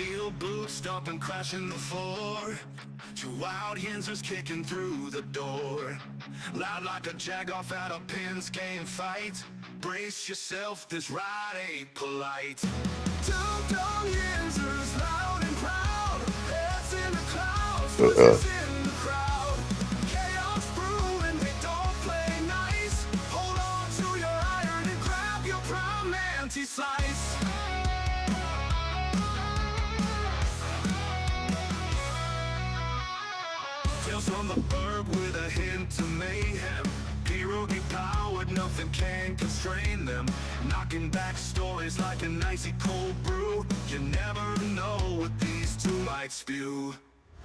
Steel boots stomping, crashing the floor. Two wild Yinzers kicking through the door. Loud like a jag-off at a pins game fight. Brace yourself, this ride ain't polite. Dum Yinzers, loud and proud. Heads in the clouds, voices in the crowd. Chaos brewing, we don't play nice. Hold on to your iron and grab your prime anti-slice. Tales from the burg with a hint of mayhem. Pierogi powered, nothing can constrain them. Knocking back stories like an icy cold brew. You never know what these two might spew.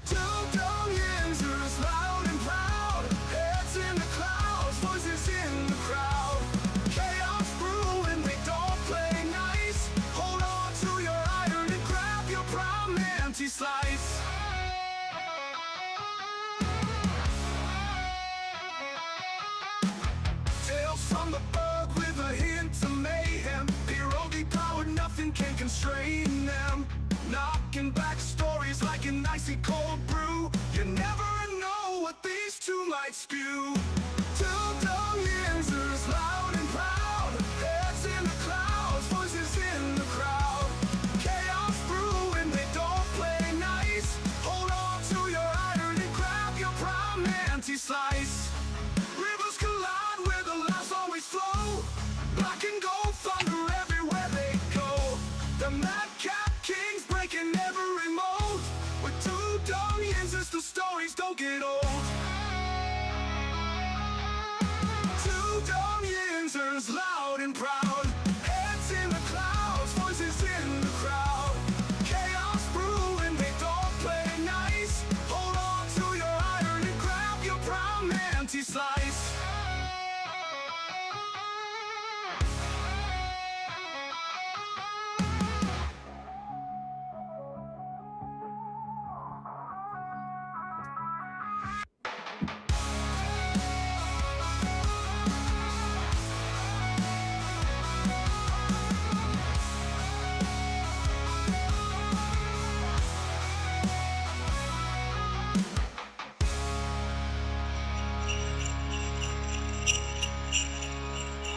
Dum Yinzers, loud and proud. Heads in the clouds, voices in the crowd. Chaos brewing, we don't play nice. Hold on to your iron and grab your prime anti-slice. Tales from the burg with a hint of mayhem. Pierogi powered, nothing can constrain them. Knocking back stories like an icy cold brew. You never know what these two might spew. Dum Yinzers, loud and proud. Heads in the clouds, voices in the crowd. Chaos brewing, they don't play nice. Hold on to your iron and grab your prime anti-slice. Rivers collide where the laughs always flow. Black and gold thunder everywhere they go. The madcap kings breaking every mold. With two Dum Yinzers, the stories don't get old. Two Dum Yinzers, loud and proud. Heads in the clouds, voices in the crowd. Chaos brewing, they don't play nice. Hold on to your iron and grab your prime anti-slice.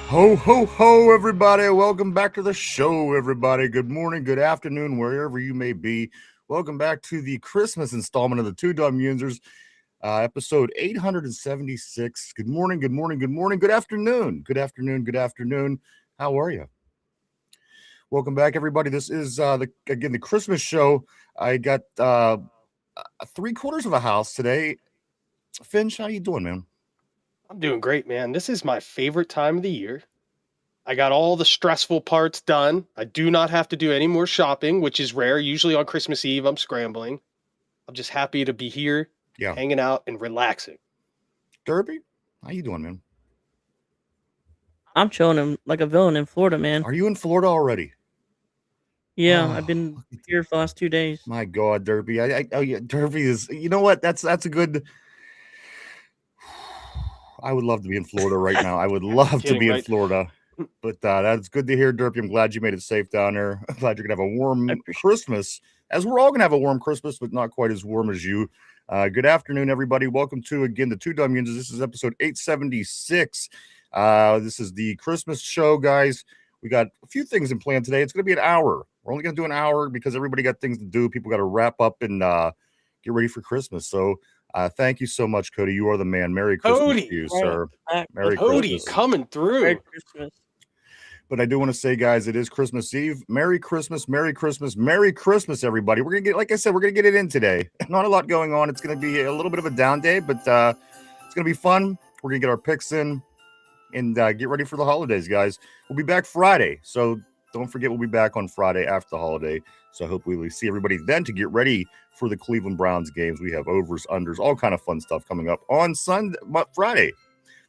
Ho, ho, ho, everybody. Welcome back to the show, everybody. Good morning, good afternoon, wherever you may be. Welcome back to the Christmas installment of the Two Dum Yinzers, episode 876. Good morning, good morning, good morning, good afternoon. Good afternoon, good afternoon. How are you? Welcome back, everybody. This is, the Christmas show. I got 3/4 of a house today. Finch, how you doing, man? I'm doing great, man. This is my favorite time of the year. I got all the stressful parts done. I do not have to do any more shopping, which is rare. Usually on Christmas Eve, I'm scrambling. I'm just happy to be here, Yeah. hanging out and relaxing. Derby, how you doing, man? I'm chilling him like a villain in Florida, man. Are you in Florida already? Yeah, Oh, I've been here for the last 2 days. My God, Derby. Oh yeah, Derby is. You know what? That's a good. I would love to be in Florida right now. I would love to Kidding, be in right? Florida, but that's good to hear, Derby. I'm glad you made it safe down there. I'm glad you're gonna have a warm Christmas, as we're all gonna have a warm Christmas, but not quite as warm as you. Good afternoon, everybody. Welcome to again the Two Dum Yinzers. This is episode 876. This is the Christmas show, guys. We got a few things in plan today. It's gonna be an hour. We're only gonna do an hour because everybody got things to do. People got to wrap up and get ready for Christmas. So. Thank you so much, Cody. You are the man. Merry Christmas Cody. to you, sir. Merry Cody Christmas. coming through. Merry Christmas. But I do want to say, guys, it is Christmas Eve. Merry Christmas, Merry Christmas, Merry Christmas, everybody. We're gonna get, like I said, we're gonna get it in today. Not a lot going on. It's gonna be a little bit of a down day, but it's gonna be fun. We're gonna get our picks in and get ready for the holidays, guys. We'll be back Friday, so don't forget we'll be back on Friday after the holiday. So hopefully we see everybody then to get ready for the Cleveland Browns games. We have overs, unders, all kind of fun stuff coming up on Friday.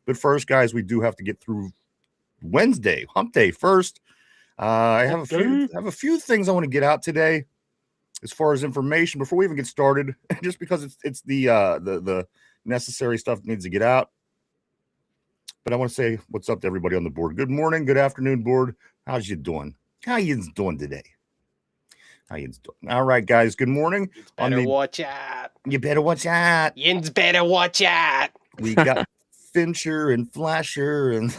But first, guys, we do have to get through Wednesday, hump day first. I have a few things I want to get out today as far as information before we even get started, just because it's the necessary stuff that needs to get out. But I want to say what's up to everybody on the board. Good morning, good afternoon, board. How's you doing? How you doing today? How you doing? All right, guys. Good morning. You better watch out. You better watch out. Yins better watch out. We got Fincher and Flasher and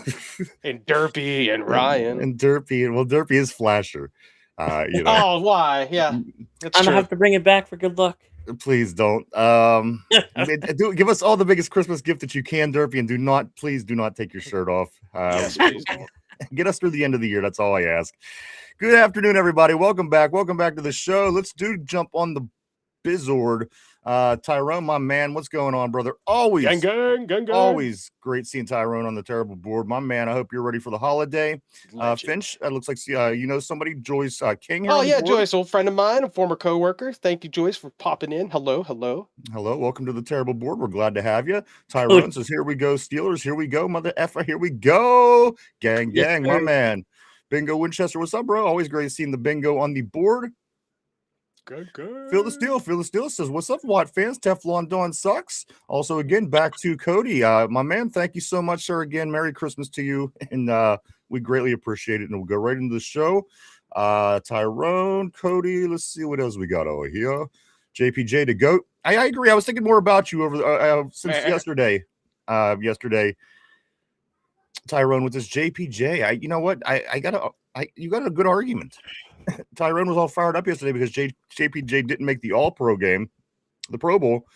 And Derpy and Ryan. and Derpy. And well, Derpy is Flasher. You know. Oh, why? Yeah, that's I'm true. gonna have to bring it back for good luck. Please don't. Give us all the biggest Christmas gift that you can, Derpy, and please do not take your shirt off. Yes, please don't. Get us through the end of the year. That's all I ask. Good afternoon, everybody. Welcome back. Welcome back to the show. Let's jump on the Bizord. Tyrone, my man, what's going on, brother? Always great seeing Tyrone on the terrible board. My man, I hope you're ready for the holiday. Finch, it looks like you know somebody, Joyce King here. Oh, yeah, Joyce, old friend of mine, a former co-worker. Thank you, Joyce, for popping in. Hello. Welcome to the terrible board. We're glad to have you. Tyrone says, here we go, Steelers. Here we go, mother effer. Here we go. Gang, Yes, my man. Bingo Winchester, what's up, bro? Always great seeing the bingo on the board. Good. Phil the Steel says, what's up, Watt fans? Teflon Dawn sucks. Also, again, back to Cody. My man, thank you so much, sir. Again, Merry Christmas to you. And we greatly appreciate it. And we'll go right into the show. Tyrone, Cody, let's see what else we got over here. JPJ to GOAT. I agree. I was thinking more about you over since yesterday. Tyrone with this JPJ. You know what? You got a good argument. Tyrone was all fired up yesterday because JPJ didn't make the All-Pro game, the Pro Bowl.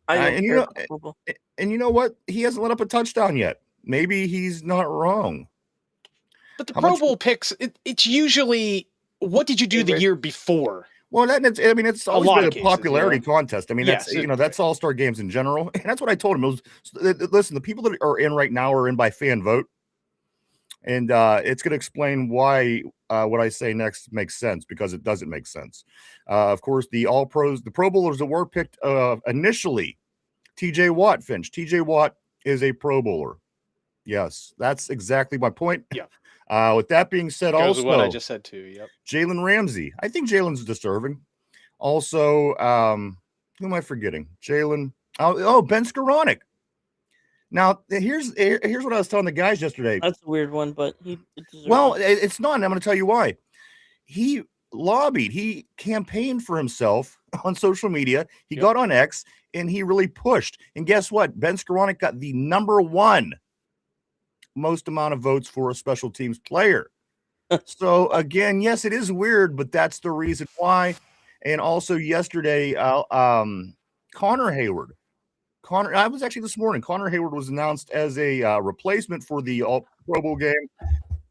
And you know what? He hasn't let up a touchdown yet. Maybe he's not wrong. But the Pro Bowl picks, it's usually, what did you do the year before? Well, it's always been a popularity contest. I mean, that's All-Star games in general. And that's what I told him. Listen, the people that are in right now are in by fan vote. And it's going to explain why what I say next makes sense, because it doesn't make sense. Of course, the All-Pros, the Pro Bowlers that were picked initially, TJ Watt, Finch. TJ Watt is a Pro Bowler. Yes, that's exactly my point. Yeah. With that being said, Goes also, with what I just said too. Yep. Jalen Ramsey. I think Jalen's deserving. Also, who am I forgetting? Jalen. Oh, Ben Skoranek. Now, here's what I was telling the guys yesterday. That's a weird one, but it's not. And I'm going to tell you why. He campaigned for himself on social media. He got on X, and he really pushed. And guess what? Ben Skoranek got the number one most amount of votes for a special teams player. So, again, yes, it is weird, but that's the reason why. And also yesterday, Connor Hayward. I was actually this morning. Connor Hayward was announced as a replacement for the All-Pro Bowl game.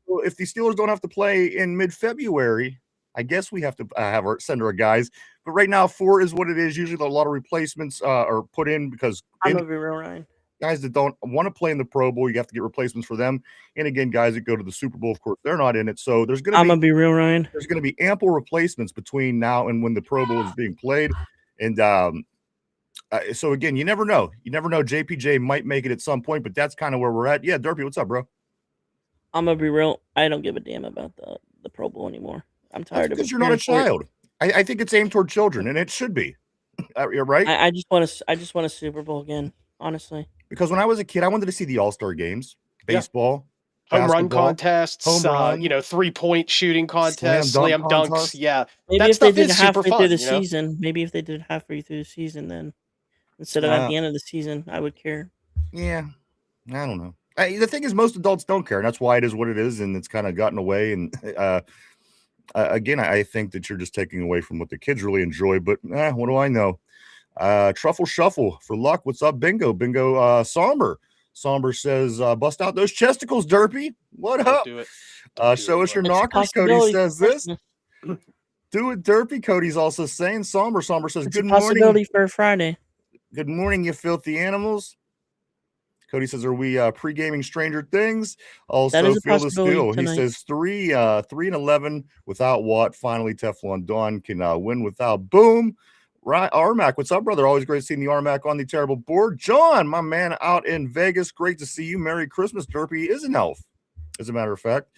So if the Steelers don't have to play in mid-February, I guess we have to send our guys. But right now, 4 is what it is. Usually, a lot of replacements are put in because I'm gonna be real, Ryan. Guys that don't want to play in the Pro Bowl, you have to get replacements for them. And again, guys that go to the Super Bowl, of course, they're not in it. So I'm gonna be real, Ryan. There's gonna be ample replacements between now and when the Pro Bowl is being played. And so again, you never know. JPJ might make it at some point, but that's kind of where we're at. Yeah, Derpy, what's up, bro? I'm gonna be real. I don't give a damn about the Pro Bowl anymore. I'm tired of it. Because you're not a child. I think it's aimed toward children, and it should be. You're right. I just want a Super Bowl again, honestly. Because when I was a kid, I wanted to see the All-Star games, baseball, home run contests, 3-point shooting contests, slam dunks. Yeah, maybe if they did halfway through the season, then instead of at the end of the season, I would care. Yeah, I don't know. The thing is, most adults don't care, and that's why it is what it is, and it's kind of gotten away. And again, I think that you're just taking away from what the kids really enjoy. But what do I know? Truffle Shuffle for luck. What's up, Bingo? Somber says, bust out those chesticles, Derpy. What up? Do it. Show us your knockers. Cody says this. Do it, Derpy. Cody's also saying. Somber says, good morning. Possibility for Friday. Good morning, you filthy animals. Cody says, are we pre-gaming Stranger Things? Also, Phil the Steel. He says 3-11 without Watt. Finally, Teflon Dawn can win without Boom. Right, Armac, what's up, brother? Always great seeing the Armac on the terrible board. John, my man out in Vegas. Great to see you. Merry Christmas. Derpy is an elf, as a matter of fact.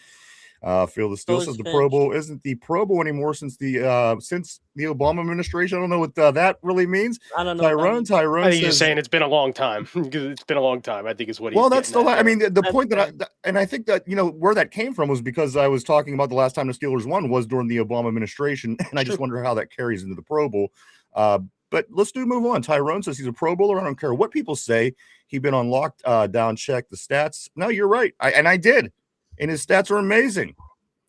Phil the Steel says the Pro Bowl isn't the Pro Bowl anymore since the Obama administration. I don't know what that really means. I don't know. Tyrone I think says, he's saying it's been a long time. It's been a long time. I think is what he's. Well, that's the. I mean, the that's point that I think that where that came from was because I was talking about the last time the Steelers won was during the Obama administration, and I just wonder how that carries into the Pro Bowl. But let's move on. Tyrone says he's a Pro Bowler. I don't care what people say. He's been on lockdown. Check the stats. No, you're right. I did, and his stats are amazing.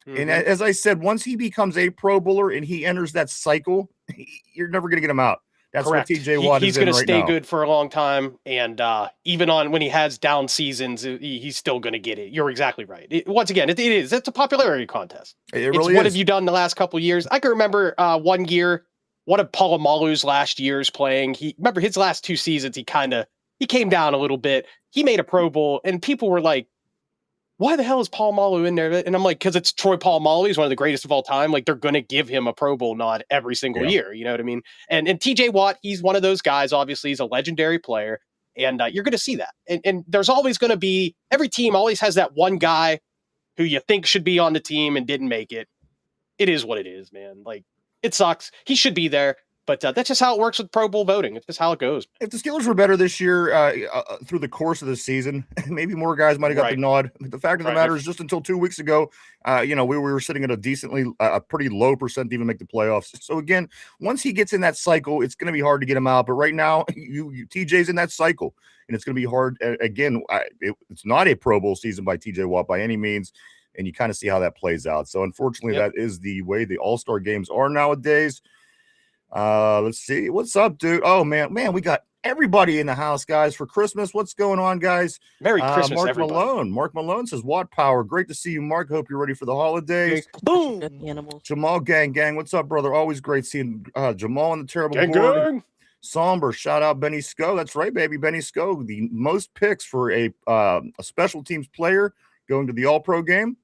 Mm-hmm. And as I said, once he becomes a Pro Bowler and he enters that cycle, you're never going to get him out. That's correct. What TJ Watt he's is going to stay good for a long time, and even on when he has down seasons, he's still going to get it. You're exactly right. Once again, it's a popularity contest. It really what have you done the last couple of years? I can remember one year, one of Palomalu's last years playing. Remember his last 2 seasons. He came down a little bit. He made a Pro Bowl, and people were like, why the hell is Palomalu in there? And I'm like, because it's Troy Polamalu. He's one of the greatest of all time. Like, they're going to give him a Pro Bowl nod every single year. You know what I mean? And TJ Watt, he's one of those guys. Obviously, he's a legendary player. And you're going to see that. And there's always going to be, every team always has that one guy who you think should be on the team and didn't make it. It is what it is, man. Like, it sucks. He should be there. But that's just how it works with Pro Bowl voting. It's just how it goes. If the Steelers were better this year through the course of the season, maybe more guys might have got the nod. But the fact of the matter is, just until 2 weeks ago, we were sitting at a pretty low percent to even make the playoffs. So again, once he gets in that cycle, it's going to be hard to get him out. But right now, TJ's in that cycle, and it's going to be hard. Again, it's not a Pro Bowl season by TJ Watt by any means, and you kind of see how that plays out. So unfortunately, that is the way the All-Star games are nowadays. Let's see. What's up, dude? Oh, man, we got everybody in the house, guys, for Christmas. What's going on, guys? Merry Christmas, Mark everybody. Mark Malone says, Watt Power. Great to see you, Mark. Hope you're ready for the holidays. Boom. Jamal Gang. What's up, brother? Always great seeing Jamal on the terrible board. Gang. Somber. Shout out Benny Sco. That's right, baby. Benny Sco, the most picks for a special teams player going to the All-Pro game.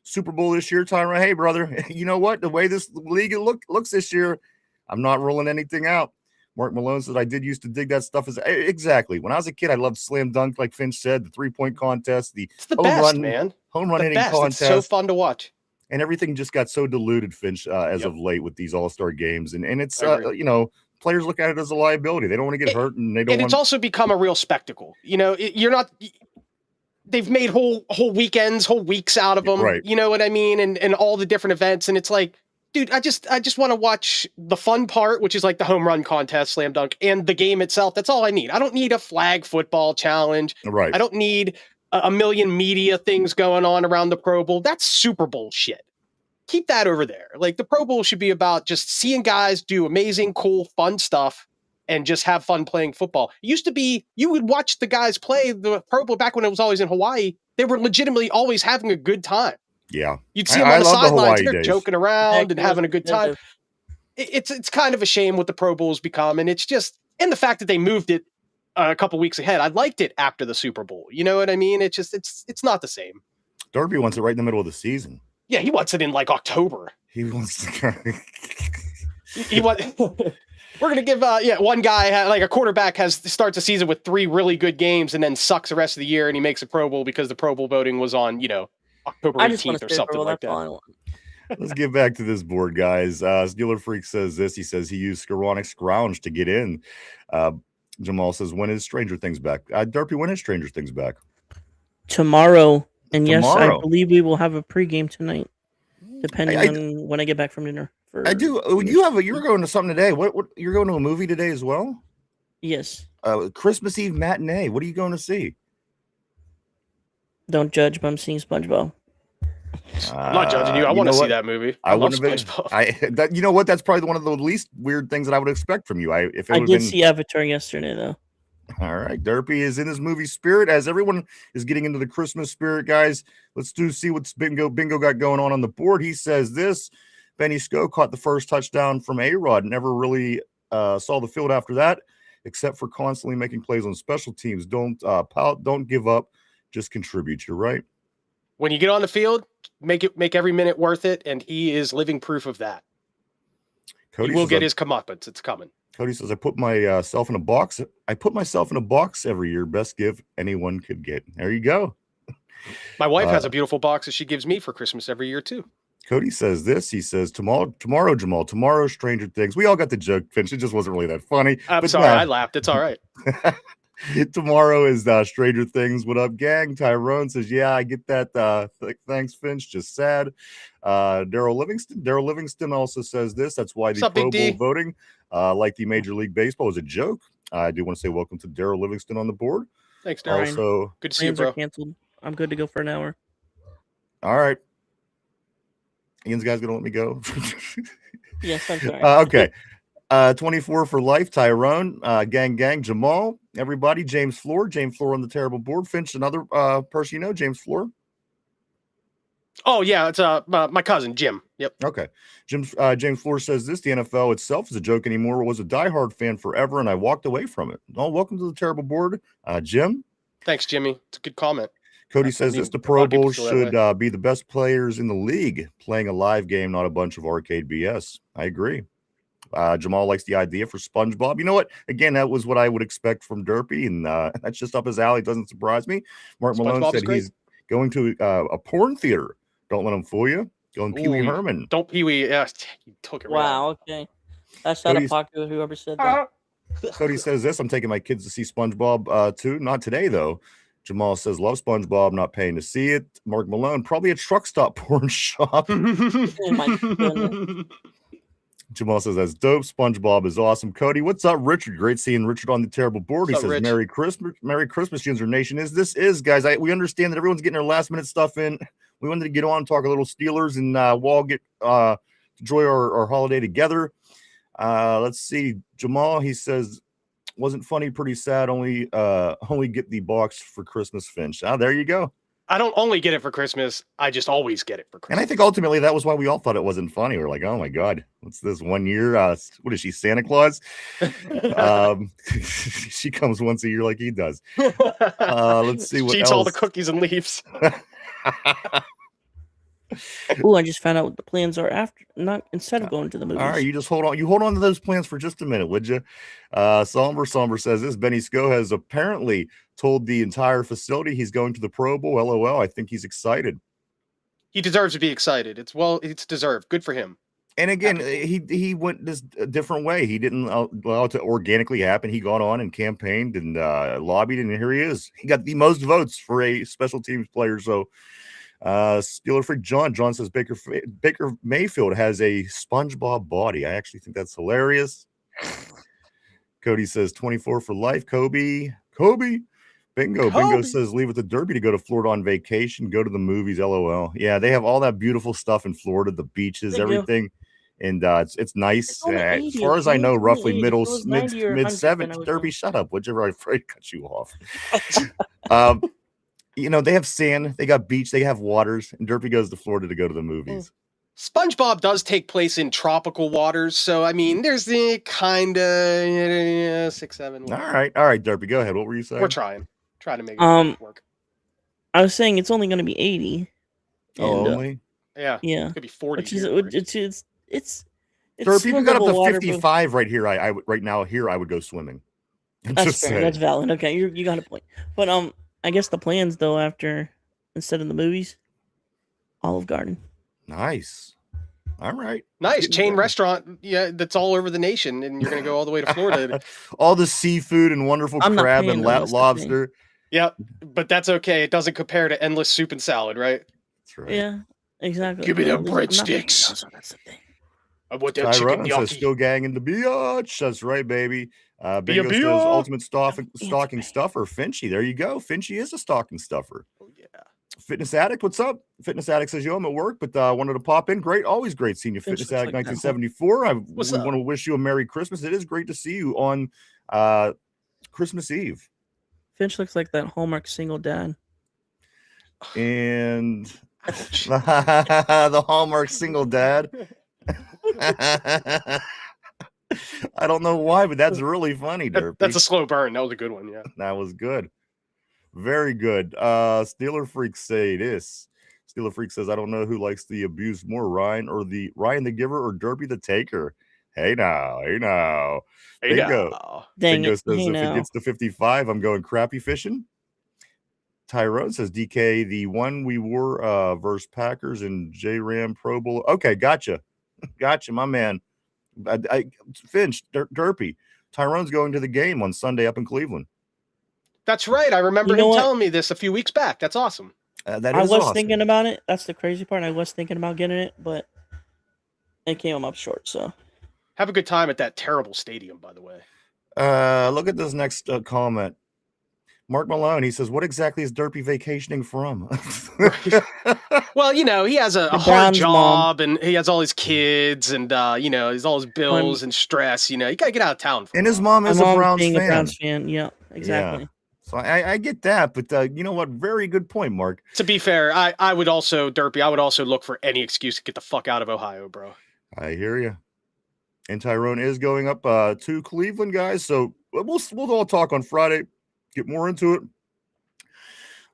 Super Bowl this year, Tyrone. Hey, brother, you know what? The way this league looks this year, I'm not ruling anything out. Mark Malone said, I did used to dig that stuff. Exactly. When I was a kid, I loved slam dunk, like Finch said, the 3-point contest, it's the best, man. Home run hitting contest. It's so fun to watch. And everything just got so diluted, Finch, as of late with these all-star games. And it's, players look at it as a liability. They don't want to get hurt. And it's also become a real spectacle. They've made whole weekends, whole weeks out of them. Right. You know what I mean? And all the different events. And it's like, dude, I just want to watch the fun part, which is like the home run contest, slam dunk, and the game itself. That's all I need. I don't need a flag football challenge. Right. I don't need a million media things going on around the Pro Bowl. That's Super Bowl shit. Keep that over there. Like, the Pro Bowl should be about just seeing guys do amazing, cool, fun stuff and just have fun playing football. It used to be, you would watch the guys play the Pro Bowl back when it was always in Hawaii. They were legitimately always having a good time. Yeah. You'd see them on the sidelines, they're joking around and having a good time. It's kind of a shame what the Pro Bowl's become. And it's just, and the fact that they moved it a couple weeks ahead. I liked it after the Super Bowl. You know what I mean? It's just, it's not the same. Darby wants it right in the middle of the season. Yeah, he wants it in like October. He wants to. he wants. We're gonna give one guy, like a quarterback, starts a season with 3 really good games and then sucks the rest of the year, and he makes a Pro Bowl because the Pro Bowl voting was on October 18th or something like that. Let's get back to this board, guys. Steeler Freak says this. He says he used Skoronic Scrounge to get in. Jamal says, when is Stranger Things back? Darby, when is Stranger Things back? Tomorrow. And yes, I believe we will have a pregame tonight, depending on when I get back from dinner. I do. You're going to something today. What? You're going to a movie today as well? Yes. Christmas Eve matinee. What are you going to see? Don't judge, but I'm seeing SpongeBob. I'm not judging you. I want to see that movie. I love SpongeBob. You know what? That's probably one of the least weird things that I would expect from you. I did see Avatar yesterday, though. All right, Derpy is in his movie spirit. As everyone is getting into the Christmas spirit, guys, let's see what's Bingo got going on the board. He says this: Benny Sco caught the first touchdown from A-Rod. Never really saw the field after that, except for constantly making plays on special teams. Don't pout, don't give up, just contribute. You're right. When you get on the field, make every minute worth it, and he is living proof of that. He will get his comeuppance. It's coming. Cody says, I put myself in a box. I put myself in a box every year. Best gift anyone could get. There you go. My wife has a beautiful box that she gives me for Christmas every year too. Cody says this. He says, tomorrow, Jamal, tomorrow, Stranger Things. We all got the joke, Finch. It just wasn't really that funny. I'm sorry, I laughed. It's all right. Tomorrow is Stranger Things. What up, gang? Tyrone says, yeah, I get that. Thanks, Finch. Just sad. Daryl Livingston also says this. That's why the Pro Bowl voting, like the Major League Baseball, is a joke. I do want to say welcome to Daryl Livingston on the board. Thanks, Daryl. Also, good to see you, bro. Canceled. I'm good to go for an hour. All right. Ian's guys gonna let me go. Yes, I'm sorry. Okay. 24 for life, Tyrone, gang, Jamal, everybody, James Floor on the terrible board. Finch, another person you know, James Floor. Oh yeah, it's my cousin Jim. Yep. Okay. James Floor says this: the NFL itself is a joke anymore. I was a diehard fan forever, and I walked away from it. Oh, welcome to the terrible board, Jim. Thanks, Jimmy. It's a good comment. Cody says this: the Pro Bowl should be the best players in the league playing a live game, not a bunch of arcade BS. I agree. Jamal likes the idea for SpongeBob. You know what? Again, that was what I would expect from Derpy, and that's just up his alley. Doesn't surprise me. Mark Malone said he's going to a porn theater. Don't let him fool you. Going Pee Wee Herman. Don't Pee Wee. You took it. Wow. Right. Okay. That's out of pocket with whoever said that. Cody says this: I'm taking my kids to see SpongeBob too. Not today though. Jamal says, love SpongeBob, not paying to see it. Mark Malone, probably a truck stop porn shop. Oh my goodness. Jamal says, that's dope. SpongeBob is awesome. Cody, what's up, Richard? Great seeing Richard on the terrible board. He says, Rich? Merry Christmas, Yinzer Nation. Guys, we understand that everyone's getting their last minute stuff in. We wanted to get on and talk a little Steelers, and we'll all get enjoy our holiday together. Let's see. Jamal, he says, wasn't funny, pretty sad. Only get the box for Christmas, Finch. There you go. I don't only get it for Christmas. I just always get it for Christmas. And I think ultimately that was why we all thought it wasn't funny. We're like, oh my God, what's this 1 year? What is she, Santa Claus? She comes once a year like he does. Let's see what she eats else. all the cookies and leaves. Oh, I just found out what the plans are instead of going to the movies. All right, you just hold on. You hold on to those plans for just a minute, would you? Somber says this: Benny Sco has apparently told the entire facility he's going to the Pro Bowl. LOL. I think he's excited. He deserves to be excited. It's deserved. Good for him. And again, he went this a different way. He didn't allow it to organically happen. He got on and campaigned and lobbied, and here he is. He got the most votes for a special teams player. So. Steeler Freak John says Baker Mayfield has a SpongeBob body. I actually think that's hilarious. Cody says 24 for life. Kobe. Bingo says leave it to Derby to go to Florida on vacation, go to the movies. LOL. Yeah, they have all that beautiful stuff in Florida, the beaches, everything, and it's nice. As far as I know, roughly mid 70s. Derby, shut up. Whichever I cut you off. You know, they have sand, they got beach, they have waters, and Derpy goes to Florida to go to the movies. SpongeBob does take place in tropical waters, so I mean, there's the kind of 6, 7. All right, Derpy, go ahead. What were you saying? We're trying to make it work. I was saying it's only going to be 80. And, only? Yeah. It could be 40. It's Derpy, if you got up to 55 right here, I right now here I would go swimming. That's fair. That's valid. Okay, you got a point. But I guess the plans though instead of the movies, Olive Garden. Nice. All right. Nice chain restaurant. Yeah, that's all over the nation, and you're gonna go all the way to Florida. All the seafood and wonderful crab and lobster. Yep, but that's okay. It doesn't compare to endless soup and salad, right? That's right. Yeah, exactly. Give me them breadsticks. That's the thing. I want that chicken gnocchi. Says still gang in the biatch. That's right, baby. Bingo says ultimate stocking stuffer. Finchy, there you go. Finchy is a stocking stuffer. Oh yeah. Fitness Addict, what's up? Fitness Addict says, yo, I'm at work, but wanted to pop in. Great, always great seeing you, Fitness Addict 1974. We want to wish you a Merry Christmas. It is great to see you on Christmas Eve. Finch looks like that Hallmark single dad. And the Hallmark single dad. I don't know why, but that's really funny, Derpy. That's a slow burn. That was a good one, yeah. That was good. Very good. Steeler Freak say this. Steeler Freak says, I don't know who likes the abuse more, Ryan the Giver or Derpy the Taker. Hey now. Bingo. Dang Bingo it. says if it gets to 55, I'm going crappie fishing. Tyrone says, DK, the one we wore versus Packers and J-Ram Pro Bowl. Okay, gotcha. Gotcha, my man. Finch, Derpy. Tyrone's going to the game on Sunday up in Cleveland. That's right. I remember him telling me this a few weeks back. That's awesome. I was thinking about it. That's the crazy part. I was thinking about getting it, but it came up short. So have a good time at that terrible stadium, by the way. Look at this next comment. Mark Malone, he says, what exactly is Derpy vacationing from? Well, you know, he has a hard job and he has all his kids and, you know, he's all his bills and stress. You know, you got to get out of town. And his mom is a Browns fan. Yeah, exactly. Yeah. So I get that, but you know what? Very good point, Mark. To be fair, I would also, Derpy, I would also look for any excuse to get the fuck out of Ohio, bro. I hear you. And Tyrone is going up to Cleveland, guys. So we'll all talk on Friday. Get more into it.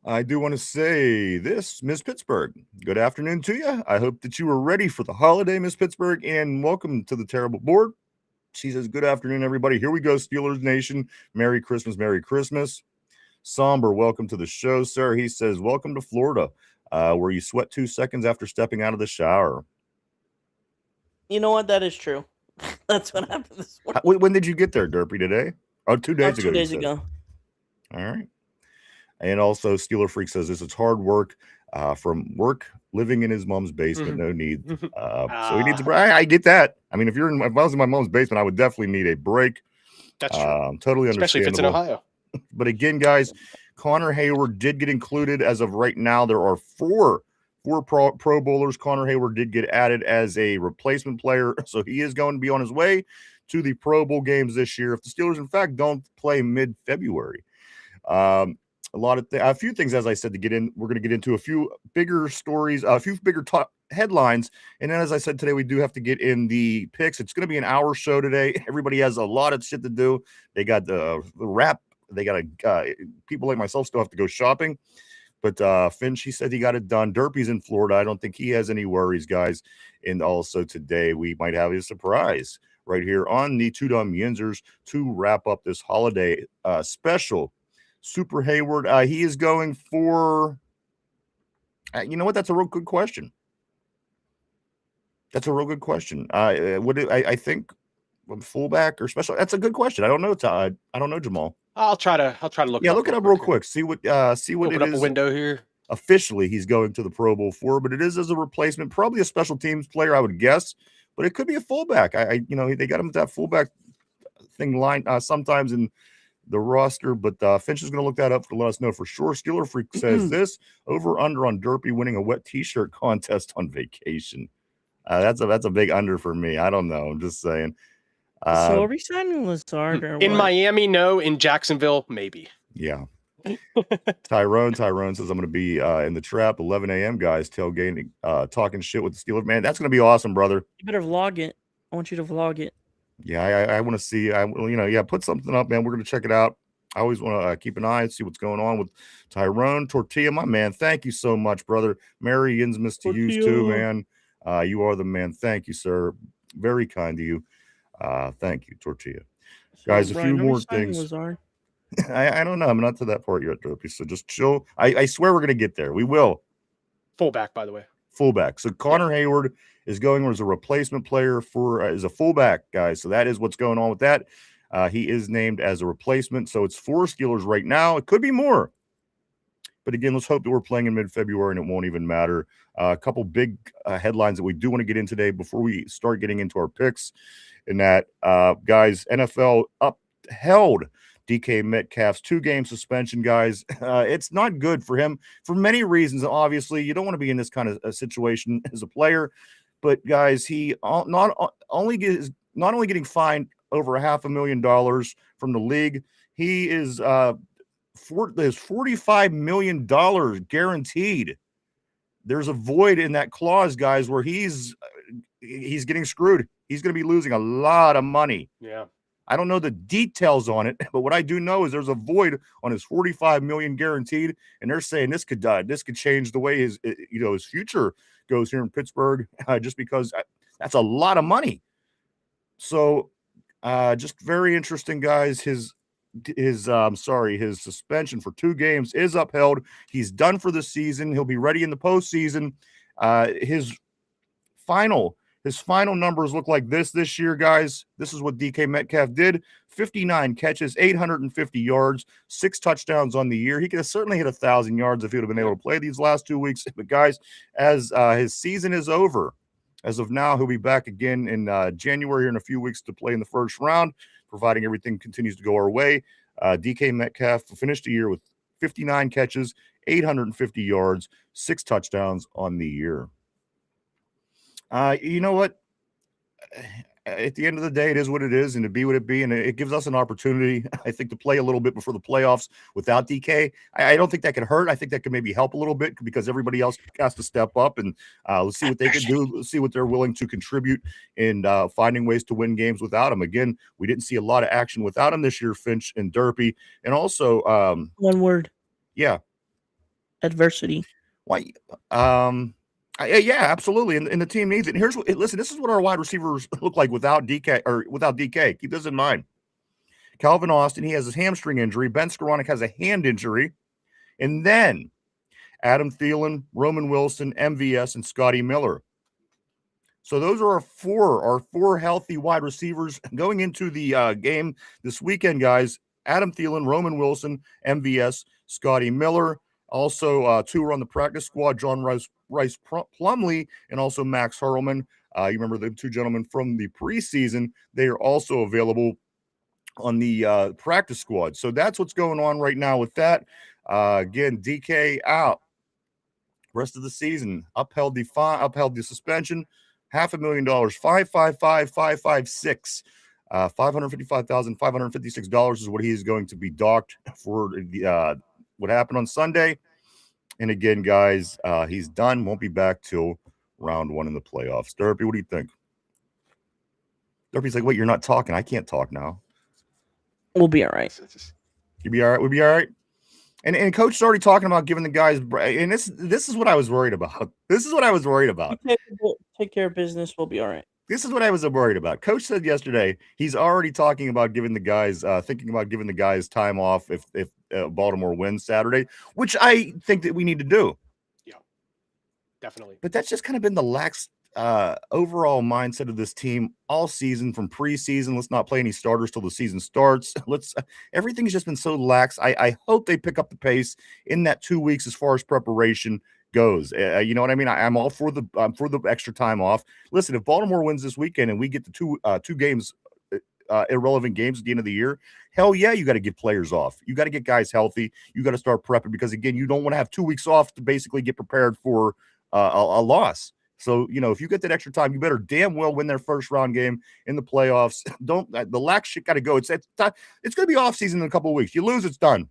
I do want to say this, Miss Pittsburgh. Good afternoon to you. I hope that you were ready for the holiday, Miss Pittsburgh, and welcome to the Terrible Board. She says, good afternoon, everybody. Here we go, Steelers Nation. Merry Christmas, Merry Christmas. Somber, welcome to the show, sir. He says, welcome to Florida, where you sweat 2 seconds after stepping out of the shower. You know what? That is true. That's what happened this morning. When did you get there, Derpy, today? Oh, 2 days ago. 2 days ago. All right. And also, Steeler Freak says this is hard work from work, living in his mom's basement, no need. So he needs a break. I get that. I mean, if I was in my mom's basement, I would definitely need a break. That's true. Totally understandable. Especially if it's in Ohio. But again, guys, Connor Hayward did get included as of right now. There are four Pro Bowlers. Connor Hayward did get added as a replacement player, so he is going to be on his way to the Pro Bowl games this year if the Steelers, in fact, don't play mid-February. A few things, as I said, to get in. We're going to get into a few bigger stories, a few bigger headlines, and then, as I said today, we do have to get in the picks. It's going to be an hour show today. Everybody has a lot of shit to do. They got the wrap. They got people like myself still have to go shopping. But Finch, he said he got it done. Derpy's in Florida. I don't think he has any worries, guys. And also today we might have a surprise right here on the Two Dum Yinzers to wrap up this holiday special. Super Hayward, he is going for, you know what? That's a real good question. That's a real good question. I think fullback or special. That's a good question. I don't know. I don't know, Jamal. I'll try to look. Yeah, look it up real quick. See what it is. Open up a window here. Officially, he's going to the Pro Bowl for, but it is as a replacement, probably a special teams player, I would guess. But it could be a fullback. They got him at that fullback thing line sometimes in the roster. But Finch is going to look that up to let us know for sure. Steeler Freak says this over under on Derpy winning a wet T-shirt contest on vacation. That's a big under for me. I don't know. I'm just saying. So are we signing Lazard or in what? Miami? No. In Jacksonville, maybe. Yeah. Tyrone says I'm going to be in the trap 11 a.m. guys tailgating, talking shit with the Steelers. Man, that's going to be awesome, brother. You better vlog it. I want you to vlog it. Yeah, I want to see. Put something up, man. We're going to check it out. I always want to keep an eye and see what's going on with Tyrone Tortilla, my man. Thank you so much, brother. Merry Yinzmas to you too, man. You are the man. Thank you, sir. Very kind to you. Thank you, Tortilla. So, guys, Brian, a few more things. I don't know. I'm not to that part yet, Derpy. So just chill. I swear we're going to get there. We will. Fullback, by the way. Fullback. So Connor Hayward is going as a replacement player as a fullback, guys. So that is what's going on with that. He is named as a replacement. So it's 4 Steelers right now. It could be more. But again, let's hope that we're playing in mid-February and it won't even matter. A couple big headlines that we do want to get in today before we start getting into our picks. In that, guys, NFL upheld DK Metcalf's 2-game suspension, guys. It's not good for him for many reasons. Obviously, you don't want to be in this kind of a situation as a player. But, guys, he not only getting fined over $500,000 from the league, he is there's $45 million guaranteed. There's a void in that clause, guys, where he's getting screwed. He's going to be losing a lot of money. Yeah. I don't know the details on it, but what I do know is there's a void on his $45 million guaranteed, and they're saying this could change the way his future goes here in Pittsburgh, just because that's a lot of money. So, just very interesting, guys. his suspension for 2 games is upheld. He's done for the season. He'll be ready in the postseason. His final numbers look like this year, guys. This is what DK Metcalf did: 59 catches, 850 yards, 6 touchdowns on the year. He could have certainly hit 1,000 yards if he would have been able to play these last 2 weeks. But guys, as his season is over, as of now, he'll be back again in January in a few weeks to play in the first round, providing everything continues to go our way. DK Metcalf finished the year with 59 catches, 850 yards, 6 touchdowns on the year. You know what? At the end of the day, it is what it is, and to be what it be, and it gives us an opportunity, I think, to play a little bit before the playoffs without DK. I don't think that could hurt. I think that could maybe help a little bit because everybody else has to step up, and let's see what they can do. Let's see what they're willing to contribute in finding ways to win games without him. Again, we didn't see a lot of action without him this year, Finch and Derpy, and also one word. Yeah. Adversity. Why? Yeah, absolutely, and the team needs it. And listen, this is what our wide receivers look like without DK. Keep this in mind. Calvin Austin, he has his hamstring injury. Ben Skoranek has a hand injury. And then Adam Thielen, Roman Wilson, MVS, and Scotty Miller. So those are our four healthy wide receivers going into the game this weekend, guys. Adam Thielen, Roman Wilson, MVS, Scotty Miller. Also, 2 are on the practice squad, John Rice Plumlee, and also Max Hurlman. You remember the 2 gentlemen from the preseason. They are also available on the practice squad. So that's what's going on right now with that. Again, DK out. Rest of the season, upheld the suspension, $500,000, $555,556. $555,556 is what he is going to be docked for the what happened on Sunday. And again, guys, he's done. Won't be back till round 1 in the playoffs. Derpy, what do you think? Derpy's like, wait, you're not talking. I can't talk now. We'll be all right. You'll be all right. We'll be all right. And Coach is already talking about giving the guys. And this is what I was worried about. This is what I was worried about. Take care of business. We'll be all right. This is what I was worried about. Coach said yesterday he's already talking about giving the guys, thinking about giving the guys time off if Baltimore wins Saturday, which I think that we need to do. Yeah, definitely. But that's just kind of been the lax overall mindset of this team all season from preseason. Let's not play any starters till the season starts. Everything's just been so lax. I hope they pick up the pace in that 2 weeks as far as preparation goes. You know what I mean? I'm all for the extra time off. Listen, if Baltimore wins this weekend and we get the two games, irrelevant games at the end of the year, hell yeah, you got to get players off. You got to get guys healthy. You got to start prepping because again, you don't want to have 2 weeks off to basically get prepared for a loss. So, you know, if you get that extra time, you better damn well win their first round game in the playoffs. The lax shit got to go. It's going to be off season in a couple of weeks. You lose, it's done.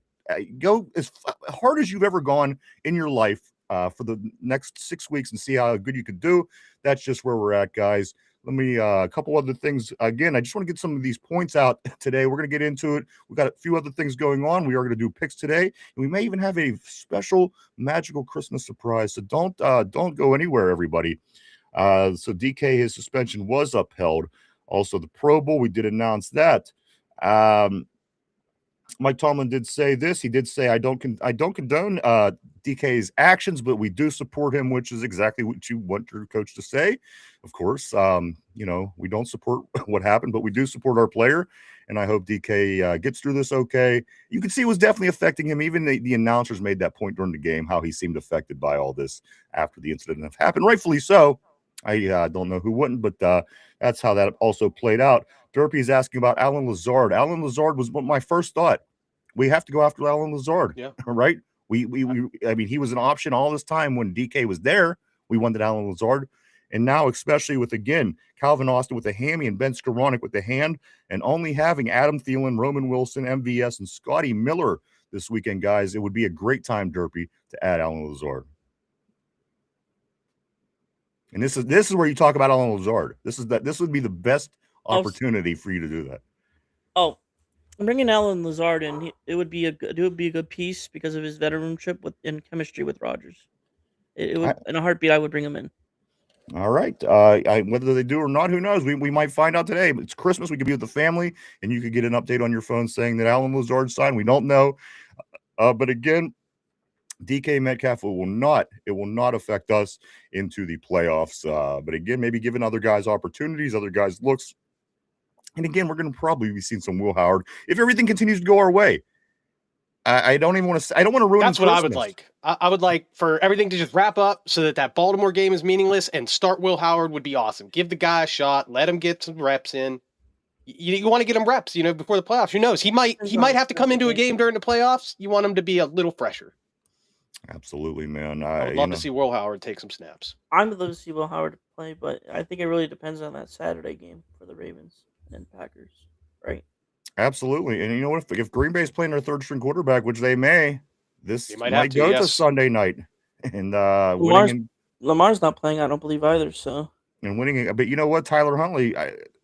Go as hard as you've ever gone in your life for the next 6 weeks and see how good you could do. That's just where we're at, guys. Let me a couple other things. Again, I just want to get some of these points out today. We're going to get into it. We've got a few other things going on. We are going to do picks today, and we may even have a special magical Christmas surprise. So don't go anywhere, everybody. So DK, his suspension was upheld. Also, the Pro Bowl, we did announce that. Mike Tomlin did say this. He did say, I don't condone DK's actions, but we do support him, which is exactly what you want your coach to say. Of course, you know, we don't support what happened, but we do support our player. And I hope DK gets through this okay. You can see it was definitely affecting him. Even the announcers made that point during the game, how he seemed affected by all this after the incident happened. Rightfully so. I don't know who wouldn't, but that's how that also played out. Derpy is asking about Allen Lazard. Allen Lazard was my first thought. We have to go after Allen Lazard. Yeah. Right? I mean, he was an option all this time when DK was there. We wanted Allen Lazard. And now, especially with, again, Calvin Austin with the hammy and Ben Skoranek with the hand, and only having Adam Thielen, Roman Wilson, MVS, and Scotty Miller this weekend, guys, it would be a great time, Derpy, to add Allen Lazard. And this is where you talk about Allen Lazard. This would be the best opportunity for you to do that. Oh, bringing Allen Lazard in, it would be a good piece because of his veteranship and chemistry with Rodgers. In a heartbeat, I would bring him in. All right. Whether they do or not, who knows? We might find out today. It's Christmas. We could be with the family, and you could get an update on your phone saying that Alan Lazard signed. We don't know. But again, DK Metcalf it will not affect us into the playoffs. But again, maybe giving other guys opportunities, other guys looks. And again, we're going to probably be seeing some Will Howard if everything continues to go our way. I don't even want to. I don't want to ruin. That's what Christmas. I would like. I would like for everything to just wrap up so that Baltimore game is meaningless and start Will Howard would be awesome. Give the guy a shot. Let him get some reps in. You want to get him reps, before the playoffs. Who knows? He might have to come into a game during the playoffs. You want him to be a little fresher. Absolutely, man. I would love to see Will Howard take some snaps. I would love to see Will Howard play, but I think it really depends on that Saturday game for the Ravens and Packers, right? Absolutely. And you know what? If Green Bay's playing their third string quarterback, which they may, this might go yes. to Sunday night. And Lamar's not playing, I don't believe either. So winning, but you know what? Tyler Huntley,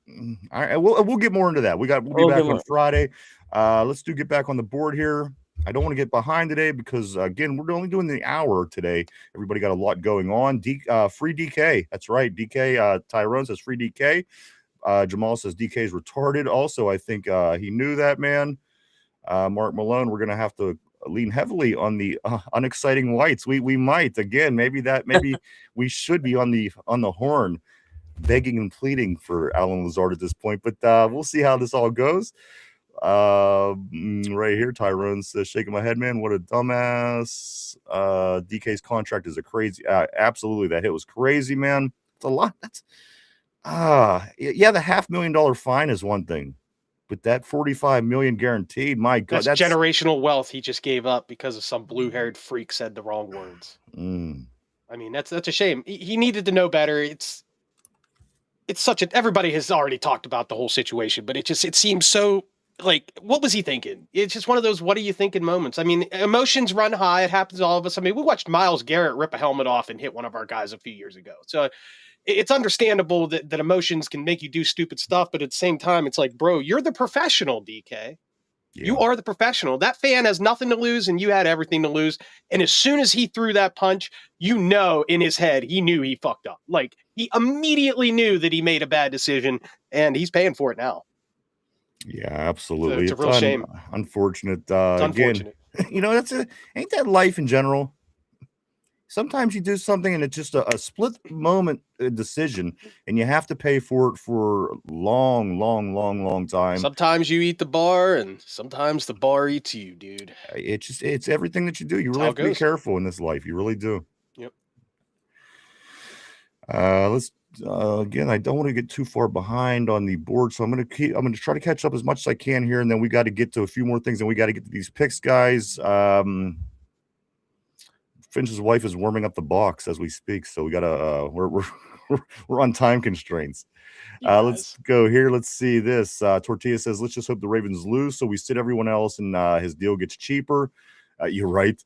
we'll get more into that. We'll be back on Friday. Let's get back on the board here. I don't want to get behind today because again, we're only doing the hour today. Everybody got a lot going on. Free DK. That's right. DK Tyrone says free DK. Jamal says DK is retarded. Also, I think he knew that, man. Mark Malone, we're gonna have to lean heavily on the unexciting whites. We might again. Maybe we should be on the horn, begging and pleading for Alan Lazard at this point. But we'll see how this all goes. Right here, Tyrone says, shaking my head, man. What a dumbass. DK's contract is a crazy. Absolutely, that hit was crazy, man. It's a lot. That's yeah, the $500,000 fine is one thing, but that $45 million guaranteed, my God, that's generational wealth he just gave up because of some blue-haired freak said the wrong words. I mean, that's a shame. He needed to know better. It's everybody has already talked about the whole situation, but it seems so like, what was he thinking? It's just one of those what are you thinking moments. I mean, emotions run high. It happens to all of us. I mean, we watched Myles Garrett rip a helmet off and hit one of our guys a few years ago. So it's understandable that emotions can make you do stupid stuff, but at the same time, it's like, bro, you're the professional, DK. Yeah. You are the professional. That fan has nothing to lose, and you had everything to lose. And as soon as he threw that punch, in his head, he knew he fucked up. Like, he immediately knew that he made a bad decision, and he's paying for it now. Yeah, absolutely. So it's a real shame. Unfortunate. It's unfortunate. Again, ain't that life in general? Sometimes you do something and it's just a split moment decision, and you have to pay for it for a long time. Sometimes you eat the bar, and sometimes the bar eats you, dude. It's everything that you do. You really have to be careful in this life. You really do. Yep. Let's again. I don't want to get too far behind on the board, so I'm going to try to catch up as much as I can here, and then we got to get to a few more things, and we got to get to these picks, guys. Finch's wife is warming up the box as we speak, so we gotta we're on time constraints. Let's go here. Let's see this. Tortilla says, let's just hope the Ravens lose so we sit everyone else and his deal gets cheaper. You're right.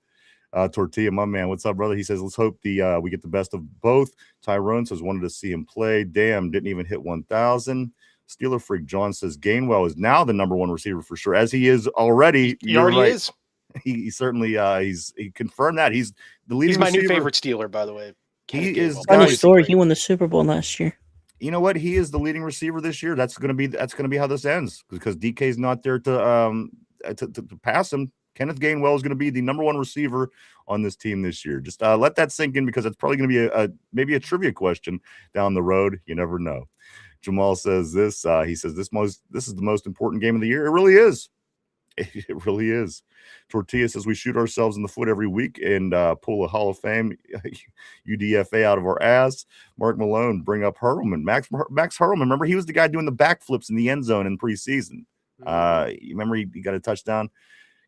Tortilla, my man, what's up, brother? He says, let's hope we get the best of both. Tyrone says, wanted to see him play. Damn, didn't even hit 1,000. Steeler Freak John says, Gainwell is now the number one receiver for sure, as he is already. He already is. He certainly he confirmed that he's the leading. He's my receiver. new favorite Steeler, by the way. He is. Funny story. He won the Super Bowl last year. You know what? He is the leading receiver this year. That's gonna be how this ends, because DK's not there to pass him. Kenneth Gainwell is going to be the number one receiver on this team this year. Just let that sink in, because it's probably going to be maybe a trivia question down the road. You never know. Jamal says this. He says this is the most important game of the year. It really is. It really is. Tortilla says we shoot ourselves in the foot every week and pull a Hall of Fame UDFA out of our ass. Mark Malone, bring up Hurlman. Max Hurlman. Remember, he was the guy doing the backflips in the end zone in preseason. You remember he got a touchdown?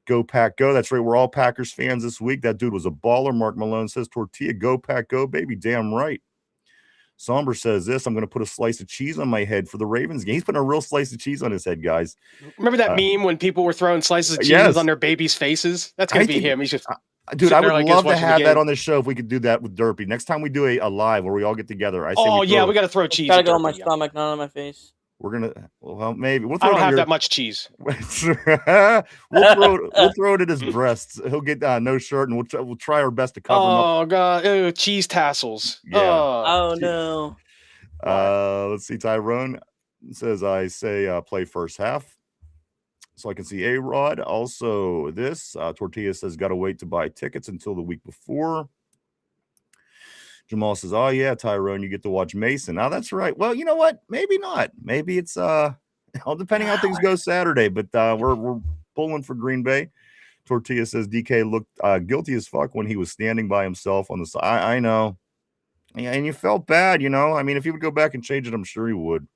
Go Pack Go. That's right. We're all Packers fans this week. That dude was a baller. Mark Malone says, Tortilla, go Pack Go, baby. Damn right. Somber says this. I'm going to put a slice of cheese on my head for the Ravens game. He's putting a real slice of cheese on his head, guys. Remember that meme when people were throwing slices of cheese on their babies' faces? That's going to be him. He's just dude, I would love to have that on the show if we could do that with Derpy. Next time we do a live where we all get together. We got to throw cheese. Got to go on my stomach, not on my face. Well, maybe we'll I throw don't it on have your. that much cheese. We'll throw it at his breasts. He'll get no shirt, and we'll try our best to cover him up. Oh god, ew, cheese tassels. Yeah. Oh no. Let's see. Tyrone says I say play first half. So I can see A-Rod. Also, this Tortilla says got to wait to buy tickets until the week before. Jamal says, "Oh yeah, Tyrone, you get to watch Mason." Now that's right. Well, you know what? Maybe not. Maybe it's all depending how things go Saturday. But we're pulling for Green Bay. Tortilla says DK looked guilty as fuck when he was standing by himself on the side. I know. Yeah, and you felt bad, you know. I mean, if he would go back and change it, I'm sure he would.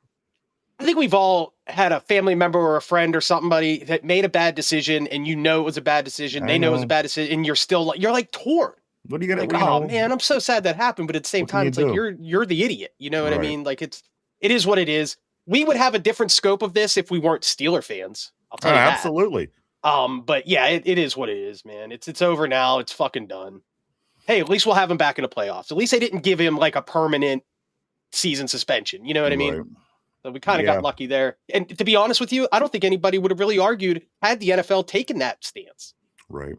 I think we've all had a family member or a friend or somebody that made a bad decision, and you know it was a bad decision. They know it was a bad decision, and you're still like torn. What are you gonna? Like, oh man, I'm so sad that happened. But at the same time, it's like you're the idiot. You know what I mean? Like it is what it is. We would have a different scope of this if we weren't Steeler fans. I'll tell you that. Absolutely. But yeah, it is what it is, man. It's over now. It's fucking done. Hey, at least we'll have him back in the playoffs. At least they didn't give him like a permanent season suspension. You know what I mean? So we kind of got lucky there. And to be honest with you, I don't think anybody would have really argued had the NFL taken that stance. Right.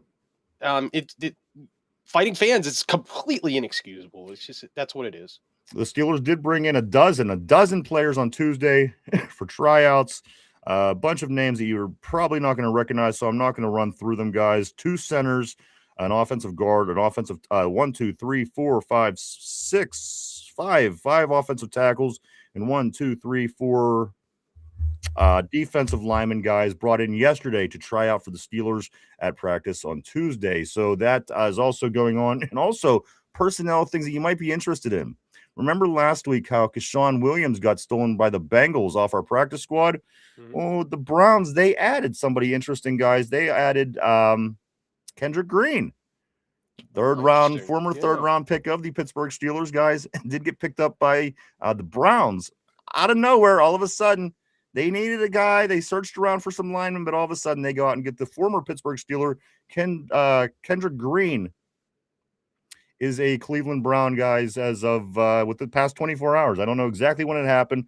Fighting fans is completely inexcusable. It's just that's what it is. The Steelers did bring in a dozen players on Tuesday for tryouts. A bunch of names that you're probably not going to recognize, so I'm not going to run through them, guys. 2 centers, an offensive guard, an offensive 1, 2, 3, 4, 5, 6, 5 offensive tackles, and 1, 2, 3, 4 defensive linemen guys brought in yesterday to try out for the Steelers at practice on Tuesday. So that is also going on, and also personnel things that you might be interested in. Remember last week how Keshawn Williams got stolen by the Bengals off our practice squad? Mm-hmm. Oh, the Browns, they added somebody interesting, guys. They added Kendrick Green, former third round pick of the Pittsburgh Steelers, guys, and did get picked up by the Browns. Out of nowhere, all of a sudden, they needed a guy. They searched around for some linemen, but all of a sudden they go out and get the former Pittsburgh Steeler, Kendrick Green, is a Cleveland Brown, guys, as of with the past 24 hours. I don't know exactly when it happened.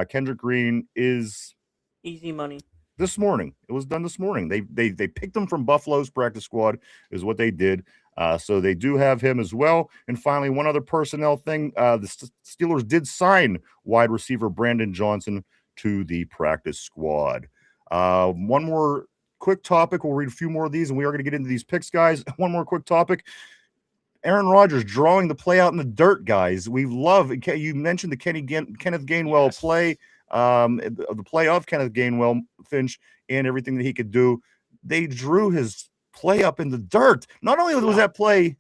Kendrick Green is easy money. This morning. It was done this morning. They picked him from Buffalo's practice squad is what they did. So they do have him as well. And finally, one other personnel thing. The Steelers did sign wide receiver Brandon Johnson to the practice squad. One more quick topic. We'll read a few more of these, and we are going to get into these picks, guys. One more quick topic. Aaron Rodgers drawing the play out in the dirt, guys. We love – you mentioned the Kenneth Gainwell play, the play of Kenneth Gainwell, Finch, and everything that he could do. They drew his play up in the dirt. Not only was that play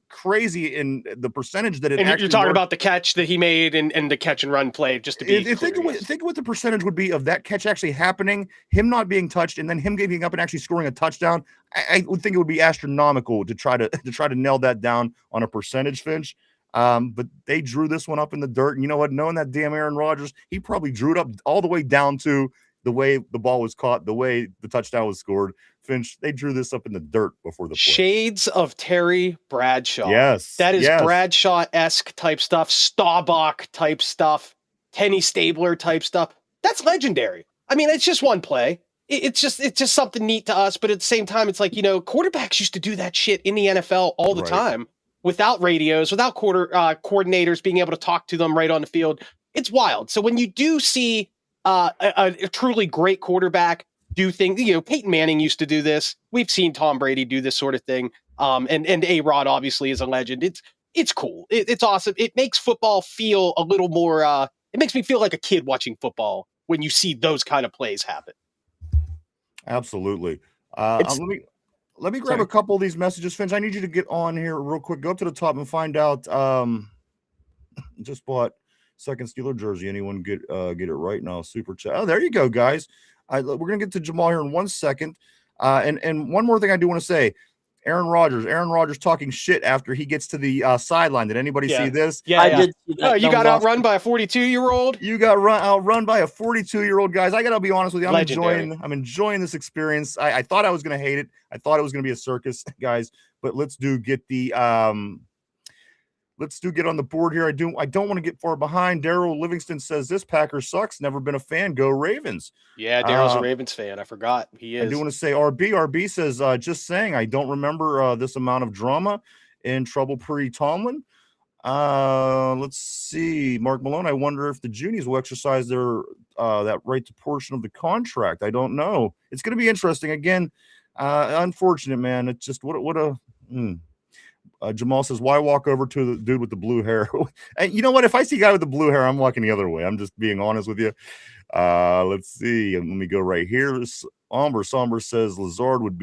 crazy in the percentage that it and actually you're talking worked, about the catch that he made and the catch and run play, just to be think of what the percentage would be of that catch actually happening, him not being touched, and then him giving up and actually scoring a touchdown. I would think it would be astronomical to try to nail that down on a percentage, Finch. But they drew this one up in the dirt, and you know what? Knowing that damn Aaron Rodgers, he probably drew it up all the way down to the way the ball was caught, the way the touchdown was scored. Finch, they drew this up in the dirt before the play. Shades of Terry Bradshaw. Yes. That is Bradshaw-esque type stuff, Staubach type stuff, Kenny Stabler type stuff. That's legendary. I mean, it's just one play. It's just something neat to us, but at the same time, it's like, you know, quarterbacks used to do that shit in the NFL all the time without radios, without coordinators being able to talk to them right on the field. It's wild. So when you do see a truly great quarterback do things, you know, Peyton Manning used to do this. We've seen Tom Brady do this sort of thing. And A-Rod obviously is a legend. It's cool. It's awesome. It makes football feel a little more, it makes me feel like a kid watching football when you see those kind of plays happen. Absolutely. Let me grab a couple of these messages, Finch. I need you to get on here real quick. Go up to the top and find out. Just bought second Steeler jersey. Anyone get it right now? Super chat. Oh, there you go, guys. We're gonna get to Jamal here in 1 second. And one more thing I do want to say. Aaron Rodgers talking shit after he gets to the sideline. Did anybody see this? Yeah, I did see that. Oh, you got outrun by a 42-year-old? You got outrun by a 42-year-old, guys. I got to be honest with you. I'm enjoying this experience. I thought I was going to hate it. I thought it was going to be a circus, guys. But let's get the let's get on the board here. I don't want to get far behind. Daryl Livingston says this Packers sucks. Never been a fan. Go Ravens. Yeah, Daryl's a Ravens fan. I forgot he is. I do want to say RB says just saying I don't remember this amount of drama in trouble pre Tomlin. Let's see. Mark Malone. I wonder if the Juniors will exercise their that right to portion of the contract. I don't know. It's going to be interesting. Again, unfortunate, man. It's just what a. Jamal says, why walk over to the dude with the blue hair? And you know what? If I see a guy with the blue hair, I'm walking the other way. I'm just being honest with you. Let's see. Let me go right here. Somber says Lazard would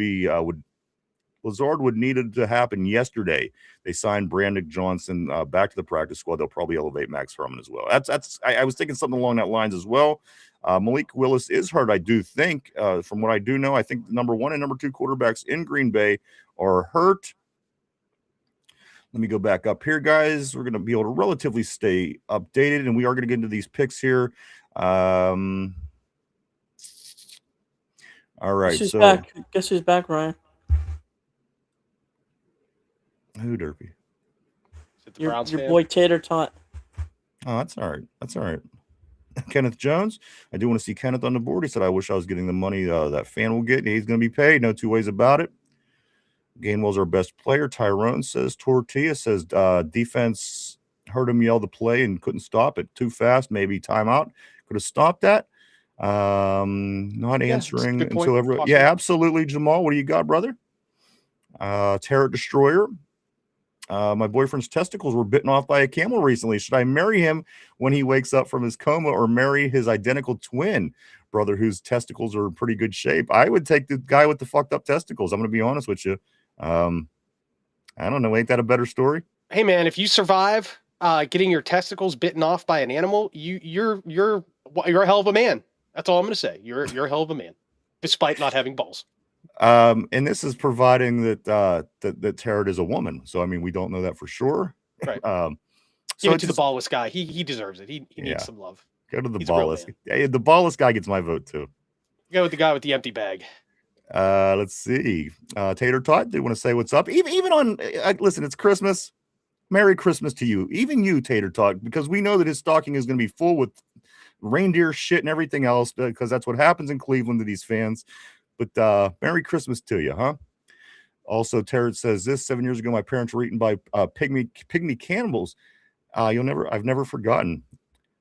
needed to happen yesterday. They signed Brandon Johnson back to the practice squad. They'll probably elevate Max Herman as well. I was thinking something along that lines as well. Malik Willis is hurt, I do think. From what I do know, I think number 1 and number 2 quarterbacks in Green Bay are hurt. Let me go back up here, guys. We're going to be able to relatively stay updated, and we are going to get into these picks here. All right. Guess who's back, Ryan? Who, Derpy? Your boy Tater Tot. Oh, that's all right. Kenneth Jones. I do want to see Kenneth on the board. He said, I wish I was getting the money that fan will get. He's going to be paid. No two ways about it. Gainwell's our best player. Tyrone says. Tortilla says defense heard him yell the play and couldn't stop it. Too fast. Maybe timeout. Could have stopped that. Not answering until everyone. Yeah, absolutely. Jamal, what do you got, brother? Terror Destroyer. My boyfriend's testicles were bitten off by a camel recently. Should I marry him when he wakes up from his coma or marry his identical twin brother whose testicles are in pretty good shape? I would take the guy with the fucked up testicles. I'm going to be honest with you. I don't know. Ain't that a better story? Hey, man, if you survive getting your testicles bitten off by an animal, you're a hell of a man. That's all I'm going to say. You're a hell of a man, despite not having balls. And this is providing that Tarot is a woman. So, I mean, we don't know that for sure. Right. So Give it to the ballless guy. He deserves it. He needs some love. Go to the ballless. Yeah, the ballless guy gets my vote too. Go with the guy with the empty bag. Let's see. Tater Tot, do you want to say what's up? Even on listen, it's Christmas. Merry Christmas to you. Even you, Tater Tot, because we know that his stocking is going to be full with reindeer shit and everything else, because that's what happens in Cleveland to these fans. But Merry Christmas to you, huh? Also, Tarot says this: 7 years ago, my parents were eaten by pygmy cannibals. I've never forgotten.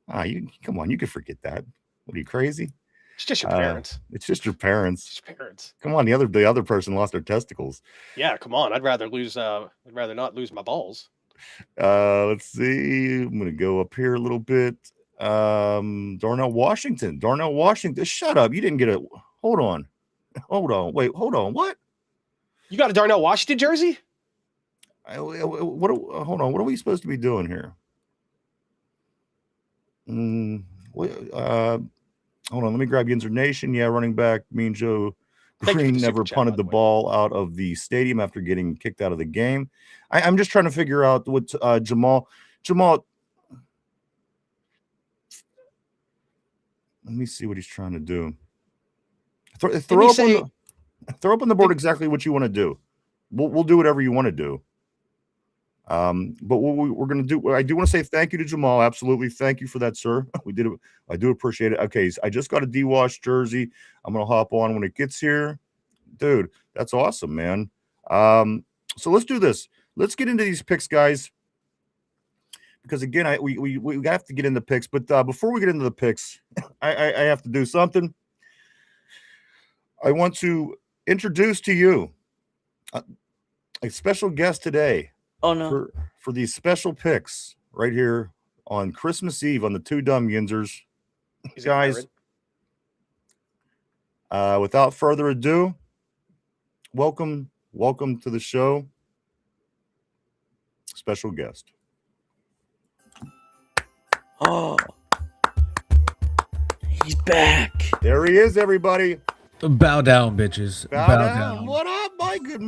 Come on, you can forget that. What are you, crazy? It's just your parents. It's just your parents. It's your parents. Come on, the other person lost their testicles. Yeah, come on. I'd rather not lose my balls. Let's see. I'm gonna go up here a little bit. Darnell Washington. Shut up. You didn't get it. Hold on. Wait, hold on. What? You got a Darnell Washington jersey? Hold on. What are we supposed to be doing here? Hold on. Let me grab Yinzer Nation. Yeah, running back Mean Joe Green never punted the ball out of the stadium after getting kicked out of the game. I'm just trying to figure out what Jamal. Let me see what he's trying to do. Throw up on the board exactly what you want to do. We'll do whatever you want to do. But what we're going to do, I do want to say thank you to Jamal. Absolutely. Thank you for that, sir. We did it. I do appreciate it. Okay. So I just got a D-Wash jersey. I'm going to hop on when it gets here. Dude, that's awesome, man. So let's do this. Let's get into these picks, guys. Because again, we have to get into picks, but before we get into the picks, I have to do something. I want to introduce to you a special guest today. Oh no! For these special picks right here on Christmas Eve on the Two Dum Yinzers, guys. Without further ado, welcome to the show. Special guest. Oh, he's back. There he is, everybody. Bow down, bitches. Bow down. What up, my good?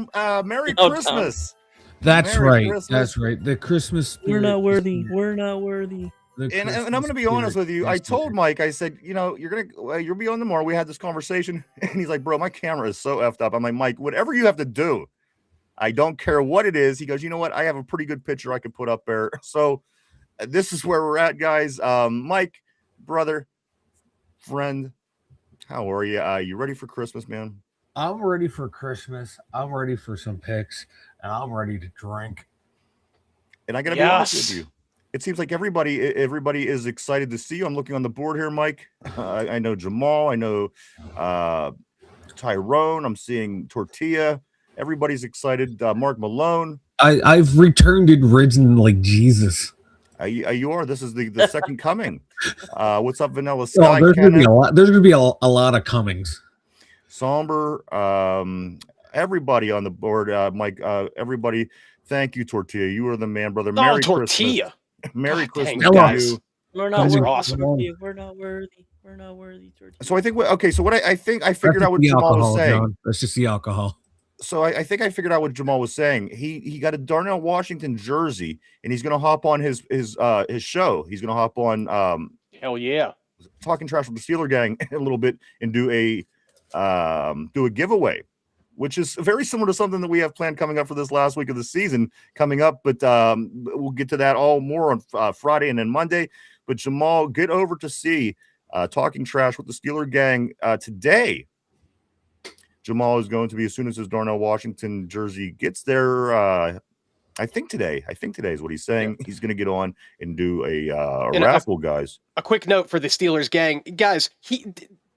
Merry Christmas. That's Merry right. Christmas. That's right. The Christmas spirit. We're not worthy. We're not worthy. And I'm going to be honest with you. I told Mike, I said, you'll be on tomorrow. We had this conversation, and he's like, bro, my camera is so effed up. I'm like, Mike, whatever you have to do, I don't care what it is. He goes, you know what? I have a pretty good picture I could put up there. So this is where we're at, guys. Mike, brother, friend, how are you? You ready for Christmas, man? I'm ready for Christmas. I'm ready for some picks, and I'm ready to drink. And I got to be honest with you. It seems like everybody is excited to see you. I'm looking on the board here, Mike. I know Jamal. I know Tyrone. I'm seeing Tortilla. Everybody's excited. Mark Malone. I've returned and risen like Jesus. You are. This is the second coming. What's up, Vanilla Sky? Oh, there's gonna be a lot. There's gonna be a lot of comings. Somber. Everybody on the board. Mike. Everybody. Thank you, Tortilla. You are the man, brother. Merry Tortilla. Christmas. Merry God, Christmas, dang, guys. you. We're not Those are worthy. awesome. We're not worthy. We're not worthy. Tortilla. So I think. Okay. So what I think I figured out what the Jamal alcohol, was saying. John. That's just the alcohol. So I think I figured out what Jamal was saying. He got a Darnell Washington jersey, and he's gonna hop on his show. He's gonna hop on Hell yeah. Talking Trash with the Steeler Gang a little bit and do a giveaway, which is very similar to something that we have planned coming up for this last week of the season coming up. But we'll get to that all more on Friday and then Monday. But Jamal, get over to see Talking Trash with the Steeler Gang today. Jamal is going to be, as soon as his Darnell Washington jersey gets there, I think today is what he's saying. He's going to get on and do a raffle, guys. A quick note for the Steelers Gang. Guys,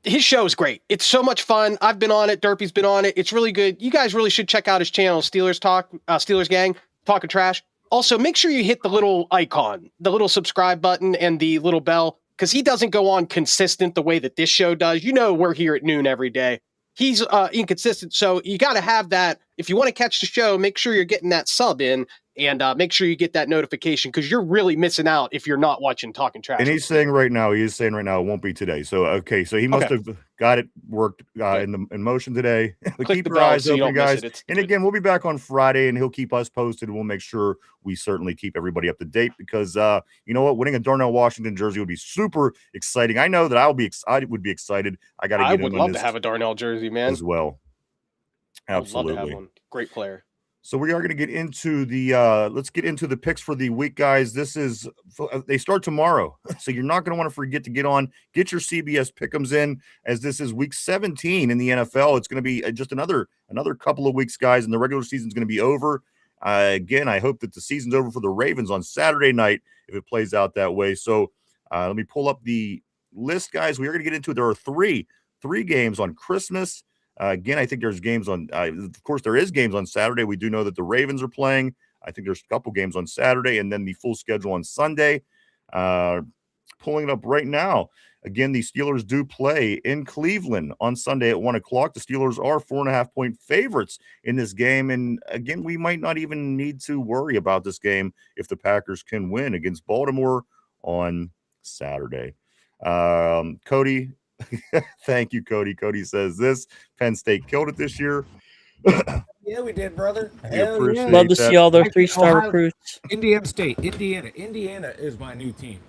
his show is great. It's so much fun. I've been on it. Derpy's been on it. It's really good. You guys really should check out his channel, Steelers Gang, Talking Trash. Also, make sure you hit the little icon, the little subscribe button and the little bell, because he doesn't go on consistent the way that this show does. You know, we're here at noon every day. He's inconsistent, so you got to have that. If you want to catch the show, make sure you're getting that sub in, and make sure you get that notification, because you're really missing out if you're not watching Talking Trash. And he's saying right now, it won't be today. So okay, so he must have got it worked in motion today. Keep your eyes open, guys. And again, we'll be back on Friday, and he'll keep us posted. We'll make sure we certainly keep everybody up to date, because you know what, winning a Darnell Washington jersey would be super exciting. I know that I would be excited. I would love to have a Darnell jersey, man, as well. Absolutely, love to have one. Great player. So we are going to get into the let's get into the picks for the week, guys. They start tomorrow, so you're not going to want to forget to get your CBS pick'ems in, as this is week 17 in the NFL. It's going to be just another couple of weeks, guys, and the regular season is going to be over. Again, I hope that the season's over for the Ravens on Saturday night if it plays out that way. So let me pull up the list, guys. We are going to get into it. There are three games on Christmas. Again, I think there's games on, of course, there is games on Saturday. We do know that the Ravens are playing. I think there's a couple games on Saturday, and then the full schedule on Sunday. Pulling it up right now. Again, the Steelers do play in Cleveland on Sunday at 1 o'clock. The Steelers are 4.5-point favorites in this game. And again, we might not even need to worry about this game if the Packers can win against Baltimore on Saturday. Cody, thank you, Cody. Cody says this: Penn State killed it this year. Yeah, we did, brother. Love to see all their 3-star recruits. Indiana State. Indiana is my new team.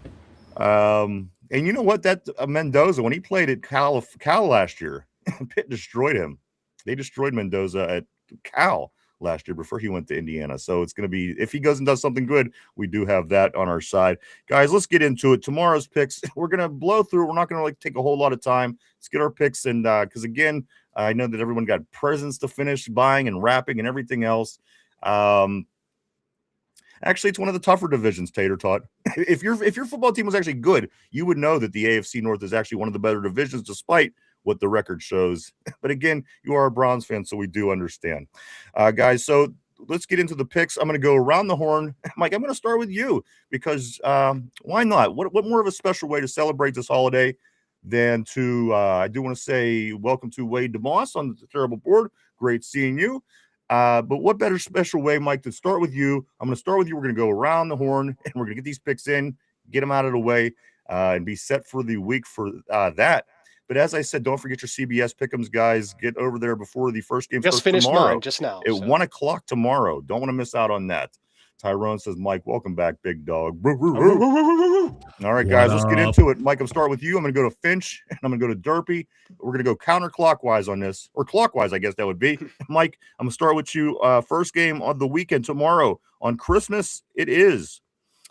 And you know what? That Mendoza, when he played at Cal last year, Pitt destroyed him. They destroyed Mendoza at Cal last year before he went to Indiana. So it's going to be, if he goes and does something good, we do have that on our side. Guys, let's get into it. Tomorrow's picks, we're going to blow through. We're not going to take a whole lot of time. Let's get our picks. And because again, I know that everyone got presents to finish buying and wrapping and everything else. Actually, it's one of the tougher divisions, Tater Tot. If your football team was actually good, you would know that the AFC North is actually one of the better divisions, despite what the record shows. But again, you are a Browns fan, so we do understand. Guys, so let's get into the picks. I'm going to go around the horn. Mike, I'm going to start with you, because why not? What more of a special way to celebrate this holiday than to, I do want to say welcome to Wade DeMoss on the terrible board. Great seeing you. But what better special way, Mike, to start with you? I'm going to start with you. We're going to go around the horn, and we're going to get these picks in, get them out of the way, and be set for the week for that. But as I said, don't forget your CBS pick'ems, guys. Get over there before the first game just starts finished tomorrow. mine just now At 1 o'clock tomorrow. Don't want to miss out on that. Tyrone says, Mike, welcome back, big dog. All right, guys, let's get into it. Mike, I'm starting with you. I'm going to go to Finch, and I'm going to go to Derpy. We're going to go counterclockwise on this, or clockwise, I guess that would be. Mike, I'm going to start with you. First game of the weekend tomorrow on Christmas. It is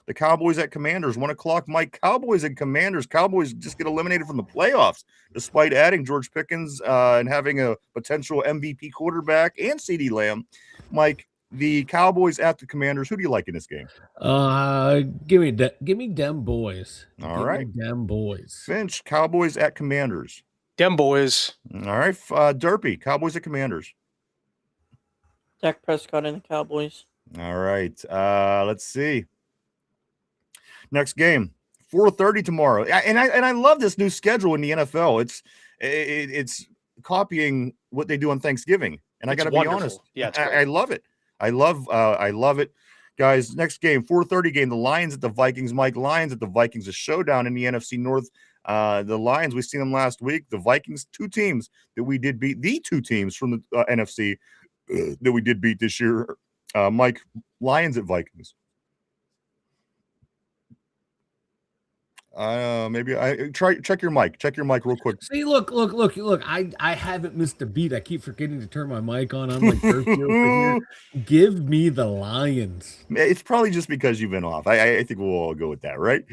the Cowboys at Commanders, 1 o'clock. Mike, Cowboys and Commanders. Cowboys just get eliminated from the playoffs despite adding George Pickens and having a potential MVP quarterback and CeeDee Lamb. Mike, the Cowboys at the Commanders. Who do you like in this game? Give me them boys. All right, them boys. Finch, Cowboys at Commanders. Dem boys. All right, Derpy, Cowboys at Commanders. Dak Prescott and the Cowboys. All right, let's see. Next game, 4:30 tomorrow, and I love this new schedule in the NFL. It's copying what they do on Thanksgiving, and I got to be honest. Yeah, I love it. I love it, guys. Next game, 4:30 game. The Lions at the Vikings. Mike, Lions at the Vikings. A showdown in the NFC North. The Lions, we seen them last week. The Vikings, two teams that we did beat. The two teams from the NFC that we did beat this year. Mike, Lions at Vikings. Maybe I check your mic. Check your mic real quick. See, look. I haven't missed a beat. I keep forgetting to turn my mic on. I'm like thirsty over here. Give me the Lions. It's probably just because you've been off. I think we'll all go with that, right?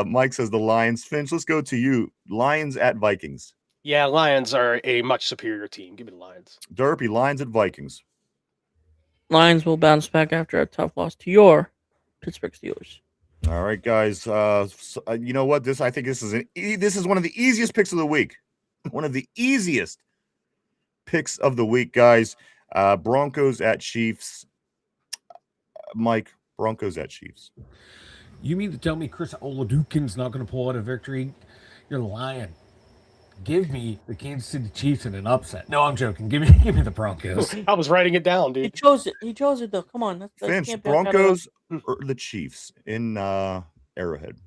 Mike says the Lions. Finch, let's go to you. Lions at Vikings. Yeah, Lions are a much superior team. Give me the Lions. Derpy, Lions at Vikings. Lions will bounce back after a tough loss to your Pittsburgh Steelers. All right, guys. You know what? I think this is one of the easiest picks of the week. One of the easiest picks of the week, guys. Broncos at Chiefs. Mike, Broncos at Chiefs. You mean to tell me Chris Oladukin's not going to pull out a victory? You're lying. Give me the Kansas City Chiefs in an upset. No, I'm joking. Give me the Broncos. I was writing it down, dude. He chose it though. Come on, that's Finch, Broncos or the Chiefs in Arrowhead.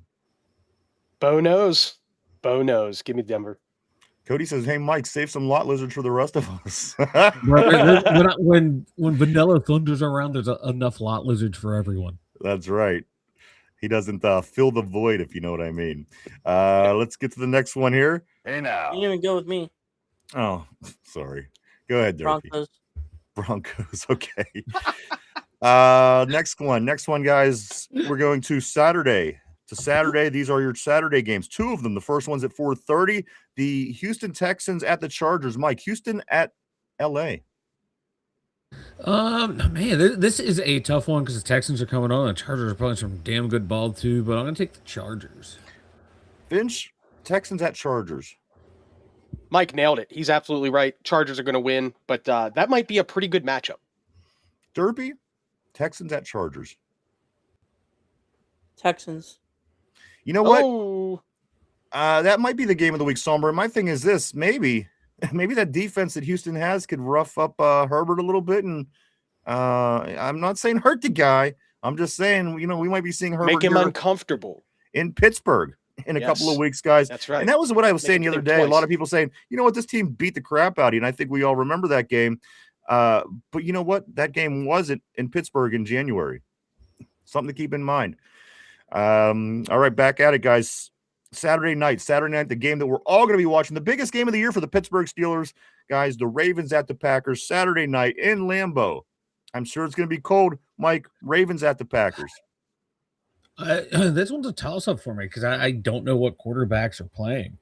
Bo knows. Give me Denver. Cody says, "Hey, Mike, save some lot lizards for the rest of us." when Vanilla Thunder's around, there's enough lot lizards for everyone. That's right. He doesn't fill the void, if you know what I mean. Let's get to the next one here. Hey, now. You didn't even go with me. Oh, sorry. Go ahead, Derpy. Broncos. Okay. Next one, guys. We're going to Saturday. These are your Saturday games. Two of them. The first one's at 4:30. The Houston Texans at the Chargers. Mike, Houston at LA. Man, this is a tough one because the Texans are coming on. The Chargers are playing some damn good ball too, but I'm going to take the Chargers. Finch, Texans at Chargers. Mike nailed it. He's absolutely right. Chargers are going to win, but that might be a pretty good matchup. Derpy, Texans at Chargers. Texans. You know what? That might be the game of the week, Somber. My thing is this: maybe that defense that Houston has could rough up Herbert a little bit, and I'm not saying hurt the guy. I'm just saying, we might be seeing Herbert make him uncomfortable in Pittsburgh in a couple of weeks, guys. That's right. And that was what I was saying the other day. Twice. A lot of people saying, you know what, this team beat the crap out of you, and I think we all remember that game. But you know what? That game wasn't in Pittsburgh in January. Something to keep in mind. All right, back at it, guys. Saturday night, the game that we're all going to be watching, the biggest game of the year for the Pittsburgh Steelers, guys, the Ravens at the Packers, Saturday night in Lambeau. I'm sure it's going to be cold. Mike, Ravens at the Packers. This one's a toss-up for me because I don't know what quarterbacks are playing.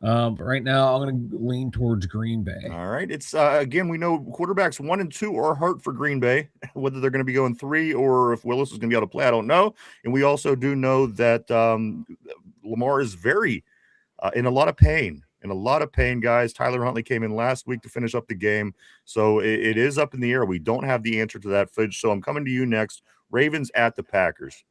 But right now, I'm going to lean towards Green Bay. All right. It's again, we know quarterbacks 1 and 2 are hurt for Green Bay. Whether they're going to be going 3 or if Willis is going to be able to play, I don't know. And we also do know that Lamar is very in a lot of pain. Guys. Tyler Huntley came in last week to finish up the game. So it is up in the air. We don't have the answer to that, Fidge. So I'm coming to you next. Ravens at the Packers.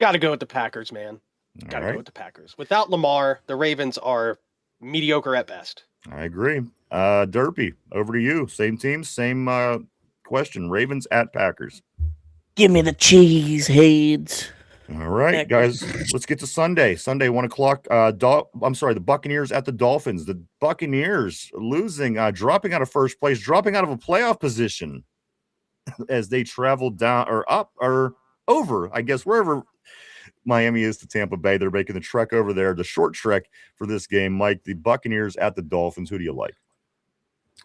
Got to go with the Packers, man. Got to go with the Packers. Without Lamar, the Ravens are mediocre at best. I agree. Derpy, over to you. Same team, same question. Ravens at Packers. Give me the cheese heads. All right, guys, let's get to Sunday. 1 o'clock. The Buccaneers at the Dolphins. The Buccaneers losing, dropping out of first place, dropping out of a playoff position. as they travel down or up or over, I guess, wherever Miami is to Tampa Bay. They're making the trek over there, the short trek for this game. Mike, the Buccaneers at the Dolphins. Who do you like?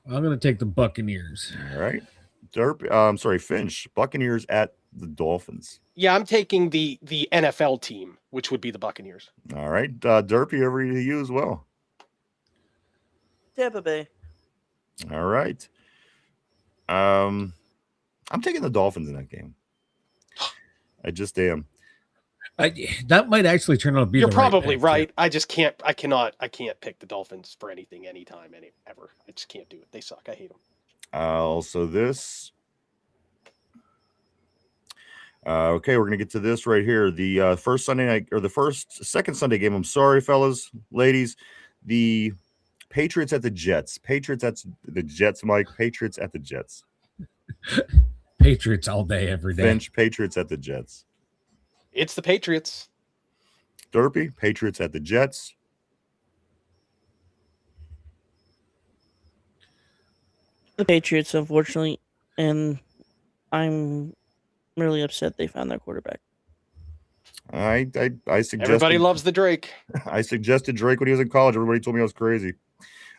I'm going to take the Buccaneers. All right. Finch. Buccaneers at the Dolphins. Yeah, I'm taking the NFL team, which would be the Buccaneers. All right. Derpy, over to you as well. Tampa Bay. All right. I'm taking the Dolphins in that game. I just am. That might actually turn out to be. You're the probably right. right. I just can't. I can't pick the Dolphins for anything, anytime, ever. I just can't do it. They suck. I hate them. Also, this. Okay, we're gonna get to this right here. The first Sunday night or the second Sunday game. I'm sorry, fellas, ladies. The Patriots at the Jets. Patriots at the Jets. Mike. Patriots at the Jets. Patriots all day, every day. Finch. Patriots at the Jets. It's the Patriots. Derpy. Patriots at the Jets. The Patriots, unfortunately, and I'm really upset they found their quarterback. I suggested Everybody loves the Drake. I suggested Drake when he was in college. Everybody told me I was crazy.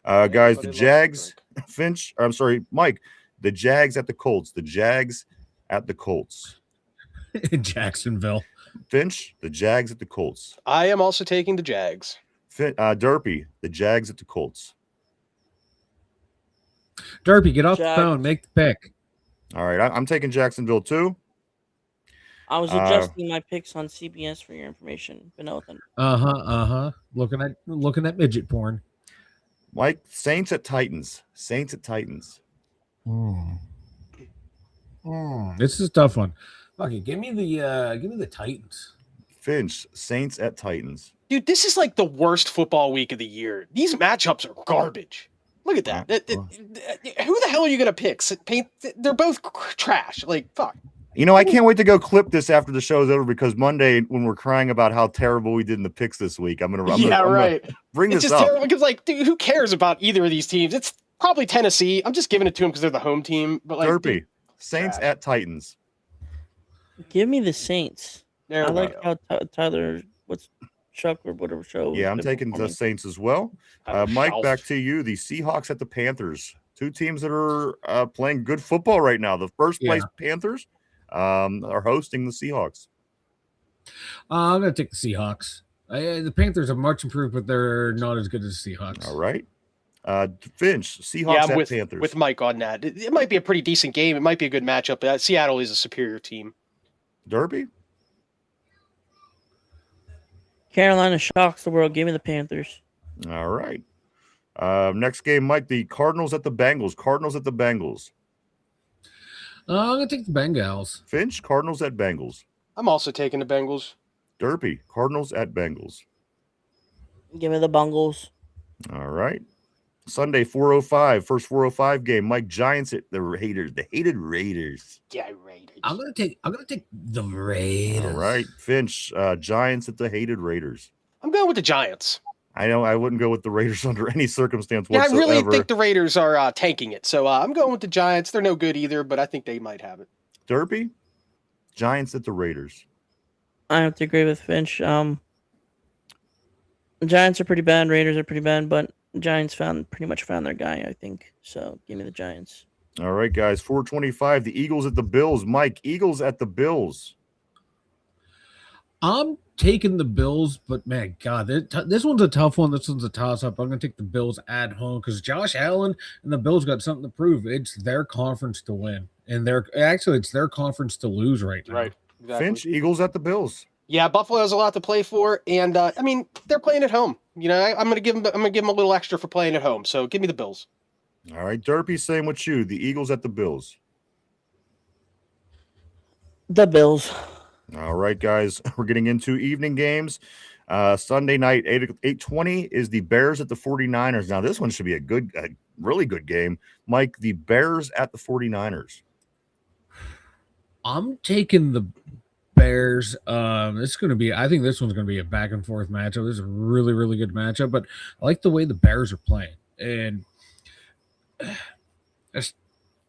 Guys, the Jags. Finch. I'm sorry, Mike. The Jags at the Colts. The Jags at the Colts. In Jacksonville. Finch. The Jags at the Colts. I am also taking the Jags. Derpy. The Jags at the Colts. Derpy, get off the phone. Make the pick. All right, I'm taking Jacksonville too. I was adjusting my picks on CBS for your information, but nothing. Looking at midget porn. Mike, Saints at Titans. Saints at Titans. This is a tough one. Okay, give me the Titans. Finch, Saints at Titans. Dude, this is like the worst football week of the year. These matchups are garbage. Look at that. Who the hell are you going to pick? They're both trash. Like, fuck. You know, I can't wait to go clip this after the show's over because Monday, when we're crying about how terrible we did in the picks this week, I'm gonna bring this up. Terrible because, like, dude, who cares about either of these teams? It's probably Tennessee. I'm just giving it to them because they're the home team. But like, Derpy, Saints at Titans. Give me the Saints. I like how Tyler, Chuck or whatever show. Yeah, I'm taking the Saints as well. Mike, back to you. The Seahawks at the Panthers. Two teams that are playing good football right now. The first place Panthers are hosting the Seahawks. I'm going to take the Seahawks. The Panthers are much improved, but they're not as good as the Seahawks. All right. Finch, Seahawks at Panthers. With Mike on that. It might be a pretty decent game. It might be a good matchup. Seattle is a superior team. Derby? Carolina shocks the world. Give me the Panthers. All right. Next game, Mike, the Cardinals at the Bengals. Cardinals at the Bengals. I'm going to take the Bengals. Finch, Cardinals at Bengals. I'm also taking the Bengals. Derpy, Cardinals at Bengals. Give me the Bungles. All right. Sunday, 4:05, first 4:05 game. Mike, Giants at the Raiders. The hated Raiders. Yeah, Raiders. I'm gonna take the Raiders. All right. Finch, Giants at the hated Raiders. I'm going with the Giants. I know I wouldn't go with the Raiders under any circumstance whatsoever. I really think the Raiders are tanking it. So I'm going with the Giants. They're no good either, but I think they might have it. Derpy, Giants at the Raiders. I have to agree with Finch. The Giants are pretty bad. Raiders are pretty bad, but Giants pretty much found their guy, I think. So give me the Giants. All right, guys. 4:25. The Eagles at the Bills. Mike, Eagles at the Bills. I'm taking the Bills, but man, God, this one's a tough one. This one's a toss-up. I'm going to take the Bills at home because Josh Allen and the Bills got something to prove. It's their conference to win, and it's their conference to lose right now. Right. Exactly. Finch, Eagles at the Bills. Yeah, Buffalo has a lot to play for, and I mean they're playing at home. You know, I'm gonna give them a little extra for playing at home. So give me the Bills. All right, Derpy, same with you. The Eagles at the Bills. The Bills. All right, guys, we're getting into evening games. Sunday night, 8:20 is the Bears at the 49ers. Now, this one should be a really good game. Mike, the Bears at the 49ers. I'm taking the Bears. I think this one's going to be a back and forth matchup. This is a really, really good matchup, but I like the way the Bears are playing. And it's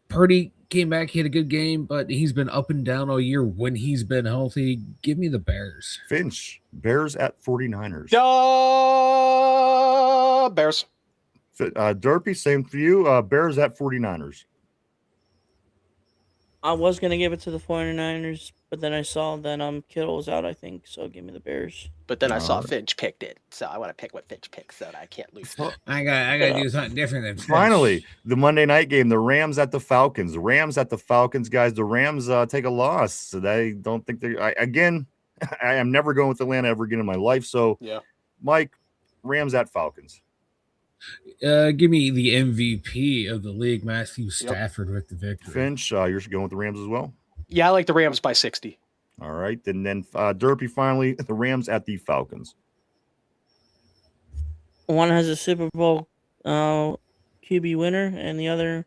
Purdy came back. He had a good game, but he's been up and down all year when he's been healthy. Give me the Bears. Finch, Bears at 49ers. Bears. Derpy, same for you. Bears at 49ers. I was gonna give it to the 49ers, but then I saw that Kittle was out, I think, so give me the Bears. But then I saw Finch picked it, so I want to pick what Finch picked so that I can't lose. I got to do something different than Finch. Finally, the Monday night game, the Rams at the Falcons. Rams at the Falcons, guys. The Rams take a loss. So they don't think they're again. I am never going with Atlanta ever again in my life. So yeah, Mike, Rams at Falcons. Give me the MVP of the league, Matthew Stafford, with the victory. Finch, you're going with the Rams as well? Yeah, I like the Rams by 60. All right. And then Derpy, finally, the Rams at the Falcons. One has a Super Bowl QB winner, and the other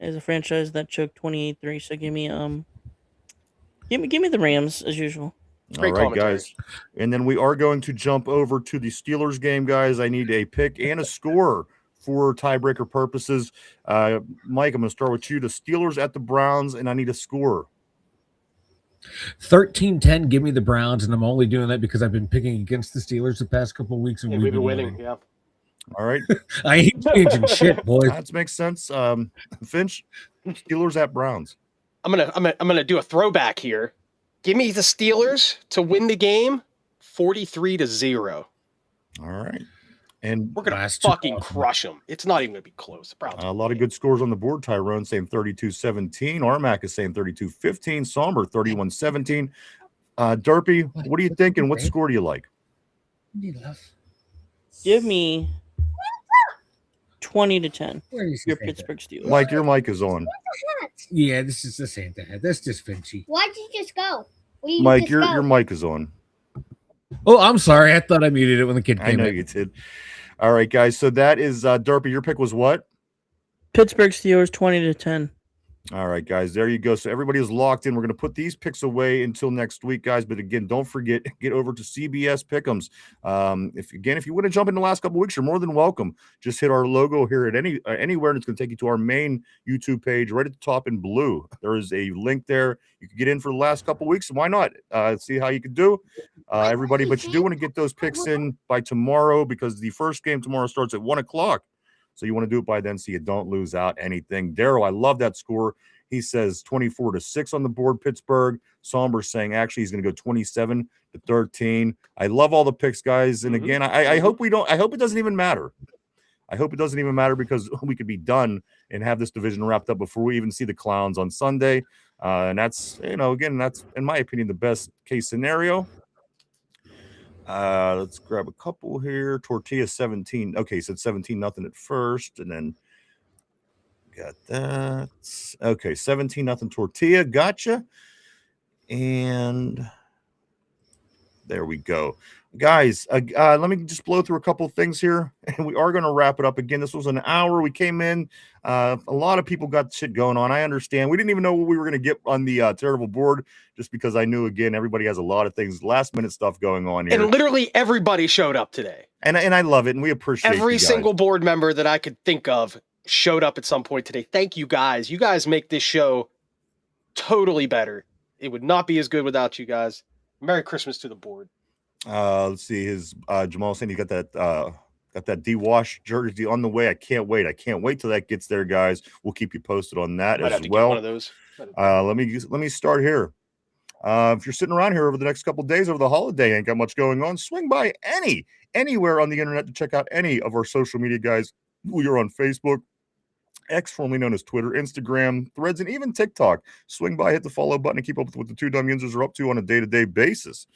is a franchise that choked 28-3. So give me the Rams as usual. Great all right, commentary. guys. And then we are going to jump over to the Steelers game, guys. I need a pick and a score for tiebreaker purposes. Mike, I'm going to start with you. The Steelers at the Browns, and I need a score. 13-10, give me the Browns, and I'm only doing that because I've been picking against the Steelers the past couple of weeks, and we've been winning. Yeah. All right. I ain't changing shit, boys. That makes sense. Finch, Steelers at Browns. I'm gonna do a throwback here. Give me the Steelers to win the game, 43-0. All right. And we're going to fucking crush them. It's not even going to be close. A lot of good scores on the board. Tyrone saying 32-17. Armac is saying 32-15. Somber 31-17. Derpy, what are you thinking? What score do you like? Give me 20-10. Your Pittsburgh Steelers. Mike, your mic is on. Yeah, this ain't that. That's just Finchy. Why'd you just go? Mike, your mic is on. Oh, I'm sorry. I thought I muted it when the kid came in. I know you did. All right, guys. So that is Derpy. Your pick was what? Pittsburgh Steelers 20-10. All right, guys. There you go. So everybody is locked in. We're going to put these picks away until next week, guys. But again, don't forget, get over to CBS Pick'ems. If you want to jump in the last couple of weeks, you're more than welcome. Just hit our logo here at anywhere, and it's going to take you to our main YouTube page right at the top in blue. There is a link there. You can get in for the last couple of weeks. Why not? See how you can do, everybody. But you do want to get those picks in by tomorrow because the first game tomorrow starts at 1:00. So you want to do it by then so you don't lose out anything. Daryl, I love that score. He says 24-6 on the board, Pittsburgh. Somber saying actually he's going to go 27-13. I love all the picks, guys. And again, I hope it doesn't even matter. I hope it doesn't even matter because we could be done and have this division wrapped up before we even see the Clowns on Sunday. And that's, again, that's, in my opinion, the best case scenario. Let's grab a couple here. Tortilla 17. Okay, so it's 17-0 at first, and then got that. Okay, 17-0 Tortilla. Gotcha. And there we go. Guys, let me just blow through a couple things here, and we are going to wrap it up. Again, this was an hour. We came in. A lot of people got shit going on. I understand. We didn't even know what we were going to get on the terrible board just because I knew, again, everybody has a lot of things, last-minute stuff going on here. And literally everybody showed up today. And I love it, and we appreciate every single board member that I could think of showed up at some point today. Thank you, guys. You guys make this show totally better. It would not be as good without you guys. Merry Christmas to the board. Let's see, his Jamal saying he got that D-Wash jersey on the way. I can't wait till that gets there, guys. We'll keep you posted on that as well. One of those. Let me start here. If you're sitting around here over the next couple of days over the holiday, ain't got much going on, swing by anywhere on the internet to check out any of our social media, guys. We are on Facebook, X, formerly known as Twitter, Instagram, Threads, and even TikTok. Swing by, hit the follow button, and keep up with what the two Dum Yinzers are up to on a day-to-day basis.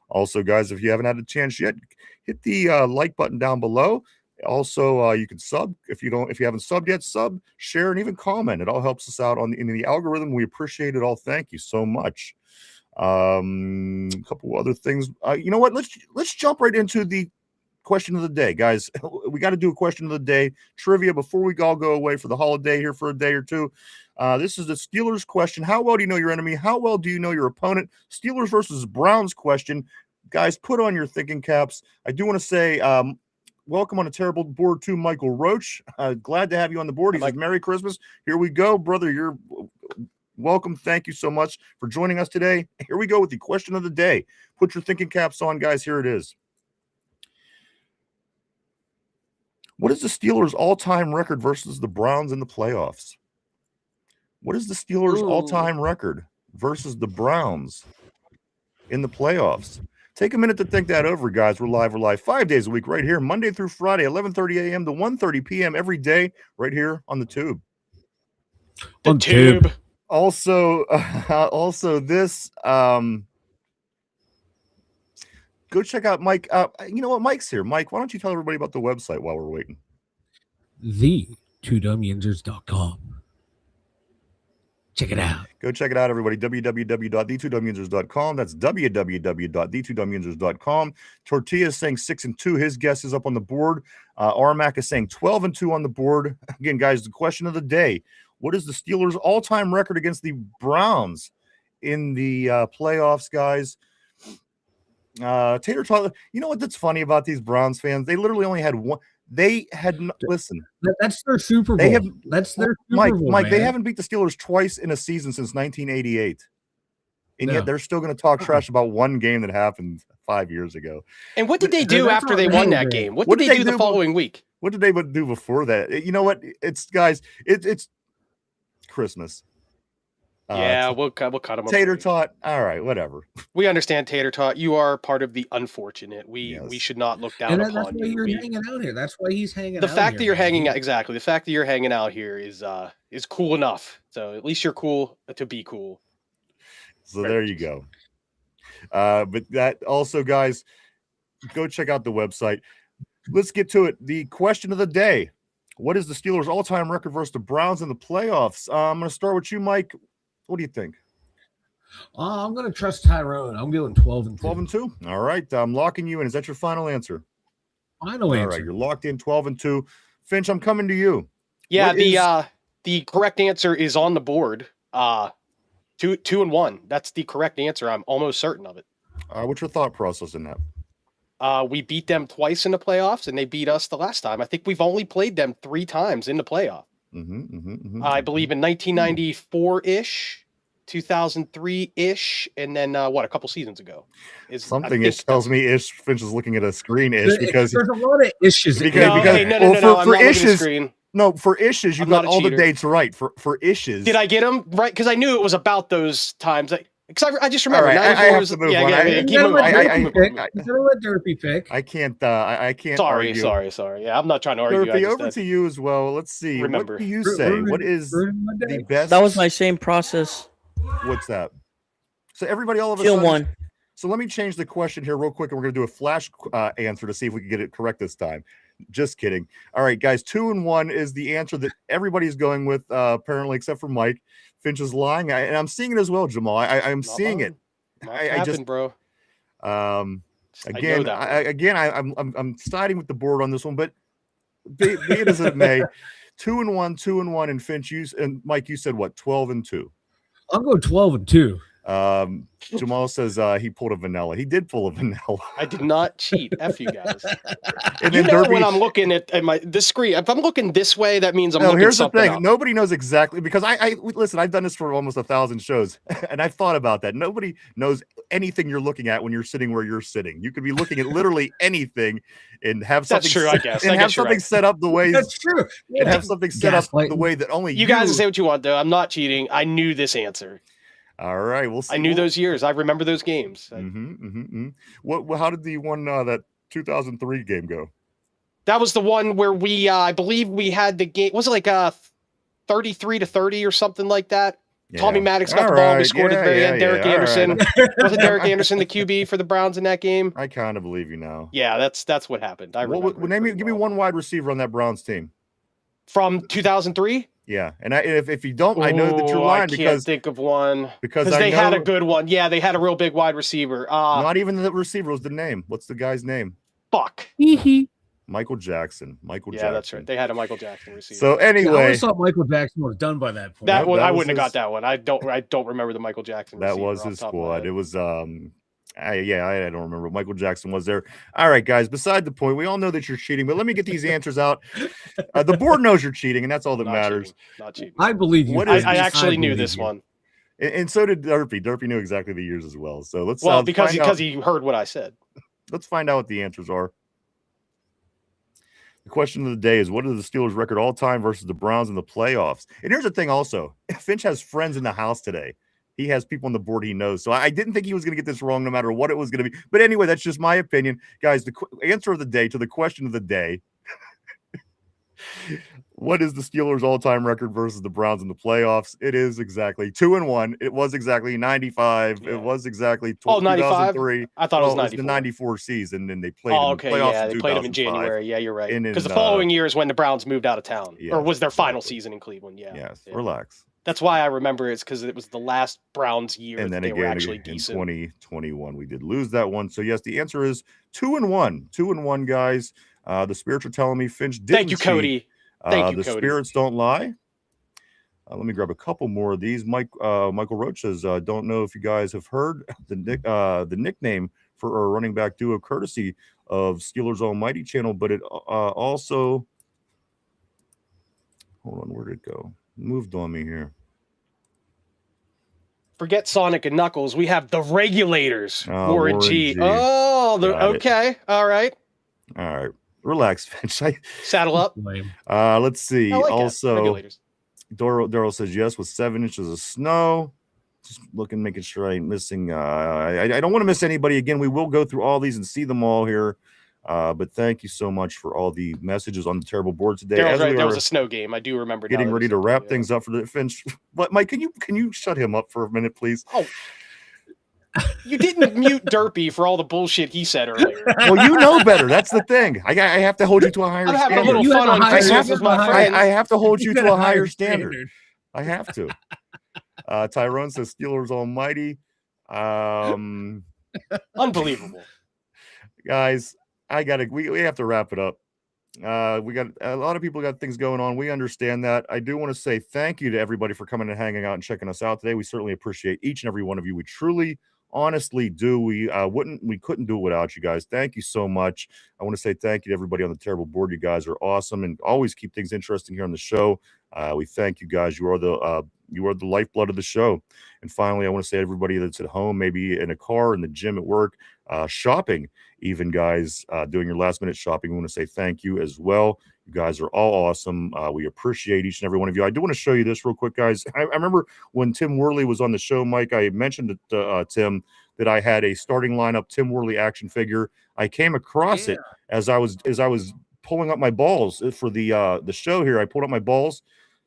Also, guys, if you haven't had a chance yet, hit the like button down below. Also, you can sub if you haven't subbed yet. Sub, share, and even comment. It all helps us out in the algorithm. We appreciate it all. Thank you so much. A couple other things. You know what? Let's jump right into the question of the day, guys. We got to do a question of the day trivia before we all go away for the holiday here for a day or two. This is the Steelers question. How well do you know your enemy? How well do you know your opponent? Steelers versus Browns question. Guys, put on your thinking caps. I do want to say welcome on a terrible board to Michael Roach. Glad to have you on the board. He says, Merry Christmas. Here we go, brother. welcome. Thank you so much for joining us today. Here we go with the question of the day. Put your thinking caps on, guys. Here it is. What is the Steelers' all-time record versus the Browns in the playoffs? What is the Steelers' all-time record versus the Browns in the playoffs? Take a minute to think that over, guys. We're live 5 days a week right here, Monday through Friday, 11:30 a.m. to 1:30 p.m. every day right here on the Tube. The Tube. Also, this go check out Mike. You know what? Mike's here. Mike, why don't you tell everybody about the website while we're waiting? The2dumyinzers.com. Check it out. Go check it out, everybody. www.the2dumyinzers.com. That's www.the2dumyinzers.com. Tortilla is saying 6-2. His guess is up on the board. Armac is saying 12-2 on the board. Again, guys, the question of the day. What is the Steelers' all-time record against the Browns in the playoffs, guys? Tater Tot, you know what that's funny about these Browns fans? They literally only had one. They had listen. That's their Super Bowl. That's their Super Bowl, Mike. man. They haven't beat the Steelers twice in a season since 1988, and yet they're still going to talk trash about one game that happened 5 years ago. And what did they do after they won that game? What did they do the following week? What did they do before that? You know what? It's guys. It's Christmas. Yeah, we'll cut them. Tater Tot. All right, whatever. We understand, Tater Tot. You are part of the unfortunate. We should not look down upon that's why you. You're hanging out here. That's why he's hanging out. The fact that you're hanging out, exactly. The fact that you're hanging out here is cool enough. So at least you're cool to be cool. So there you go. But that also, guys, go check out the website. Let's get to it. The question of the day: what is the Steelers' all-time record versus the Browns in the playoffs? I'm going to start with you, Mike. What do you think? I'm going to trust Tyrone. I'm going 12-2. 12-2. All right. I'm locking you in. Is that your final answer? Final answer. All right. You're locked in 12-2. Finch, I'm coming to you. Yeah, the correct answer is on the board. 2-1. That's the correct answer. I'm almost certain of it. What's your thought process in that? We beat them twice in the playoffs, and they beat us the last time. I think we've only played them 3 times in the playoff. I believe in 1994-ish, 2003-ish, and then a couple seasons ago. Something ish tells me ish. Finch is looking at a screen ish because there's a lot of issues. No, I'm not looking at the screen. No, for issues, you got all the dates right. For issues, did I get them right? Because I knew it was about those times. Because I just remember. Right, I have to move on. Keep moving. Let Derpy pick. I can't. I can't. Sorry. Yeah, I'm not trying to argue. Derpy, over to you as well. Let's see. Remember. What do you say? What is the best? That was my same process. What's that? So everybody, all of a Kill sudden. one. So let me change the question here real quick, and we're going to do a flash answer to see if we can get it correct this time. Just kidding. All right, guys. 2-1 is the answer that everybody's going with, apparently, except for Mike. Finch is lying, and I'm seeing it as well, Jamal. I'm seeing it. I just, bro. Again, I'm siding with the board on this one, but be it as it may, 2-1, and Finch, and Mike, you said what? 12-2. I'm going 12-2. Jamal says he pulled a vanilla. He did pull a vanilla. I did not cheat. F you guys. And you then know Derpy, when I'm looking at this screen, if I'm looking this way, that means I'm looking here's the something thing. up. Nobody knows exactly, because I listen, I've done this for almost 1,000 shows, and I've thought about that. Nobody knows anything you're looking at when you're sitting where you're sitting. You could be looking at literally anything and have something. That's true, I guess. And have something set up the way. That's true. And have something set up the way that only you guys can say what you want, though. I'm not cheating. I knew this answer. All right, we'll see. I knew those years. I remember those games. What? How did the one that 2003 game go? That was the one where we, I believe, we had the game. Was it like 33-30 or something like that? Yeah. Tommy Maddox got the ball. And we scored at the very end. Derek Anderson. Was it Derek Anderson, the QB for the Browns in that game? I kind of believe you now. Yeah, that's what happened. I remember. Give me one wide receiver on that Browns team from 2003. Yeah, and if you don't, I know that you're lying because I can't think of one because they had a good one. Yeah, they had a real big wide receiver. Not even the receiver was the name. What's the guy's name? Fuck. Michael Jackson. Yeah, that's right. They had a Michael Jackson receiver. So anyway, I always thought Michael Jackson was done by that point. That one, I wouldn't have got that one. I don't remember the Michael Jackson. That was his squad. It was I don't remember. Michael Jackson was there. All right, guys. Beside the point, we all know that you're cheating, but let me get these answers out. The board knows you're cheating, and that's all that matters. Not cheating. I believe you. I actually knew this one. And so did Derpy. Derpy knew exactly the years as well. So let's because find out. he heard what I said. Let's find out what the answers are. The question of the day is, what is the Steelers' record all time versus the Browns in the playoffs? And here's the thing also. Finch has friends in the house today. He has people on the board he knows. So I didn't think he was going to get this wrong no matter what it was going to be. But anyway, that's just my opinion. Guys, the answer of the day to the question of the day. What is the Steelers' all-time record versus the Browns in the playoffs? It is exactly 2-1. It was exactly 95. Yeah. It was exactly 95? 2003. I thought it was 94. The 94 season, and they played Oh, in okay, the playoffs yeah, in they 2005. played him in January. Yeah, you're right. And Because the in, following year is when the Browns moved out of town, or Yes, was their final exactly. season in Cleveland. Yeah. Yes, Yeah. relax. That's why I remember it's because it was the last Browns year And that then they were again, actually in decent. 2021, we did lose that one. So yes, the answer is 2-1. 2-1, guys. The spirits are telling me Finch didn't Thank you, cheat. Cody. Thank you, the Cody. spirits don't lie. Let me grab a couple more of these. Michael Roach says, don't know if you guys have heard the nickname for our running back duo, courtesy of Steelers Almighty channel, but it also, hold on, where did it go? Moved on me here. Forget Sonic and Knuckles. We have the Regulators. Warren G. G. Oh, okay. All right. All right. Relax, Finch. Saddle up. Let's see. I like also, Regulators. Daryl says yes with 7 inches of snow. Just looking, making sure I ain't missing. I don't want to miss anybody. Again, we will go through all these and see them all here. But thank you so much for all the messages on the terrible board today. Daryl's right. There was a snow game. I do remember. Getting ready to wrap things up for the Finch. But Mike, can you shut him up for a minute, please? Oh. You didn't mute Derpy for all the bullshit he said earlier. Well, you know better. That's the thing. I have to hold you to a higher standard. I'm having a little fun on Christmas with my friends. I have to hold you to a higher standard. I have to. Tyrone says Steelers Almighty. Unbelievable. Guys, we have to wrap it up. We got a lot of people got things going on. We understand that. I do want to say thank you to everybody for coming and hanging out and checking us out today. We certainly appreciate each and every one of you. We truly, honestly do. We couldn't do it without you guys. Thank you so much. I want to say thank you to everybody on the terrible board. You guys are awesome and always keep things interesting here on the show. We thank you guys. You are the lifeblood of the show. And finally, I want to say to everybody that's at home, maybe in a car, in the gym, at work, shopping, even guys doing your last minute shopping, we want to say thank you as well. You guys are all awesome. We appreciate each and every one of you. I do want to show you this real quick, guys. I remember when Tim Worley was on the show, Mike, I mentioned to Tim that I had a starting lineup Tim Worley action figure. I came across it as I was pulling up my balls for the show here. I pulled up my balls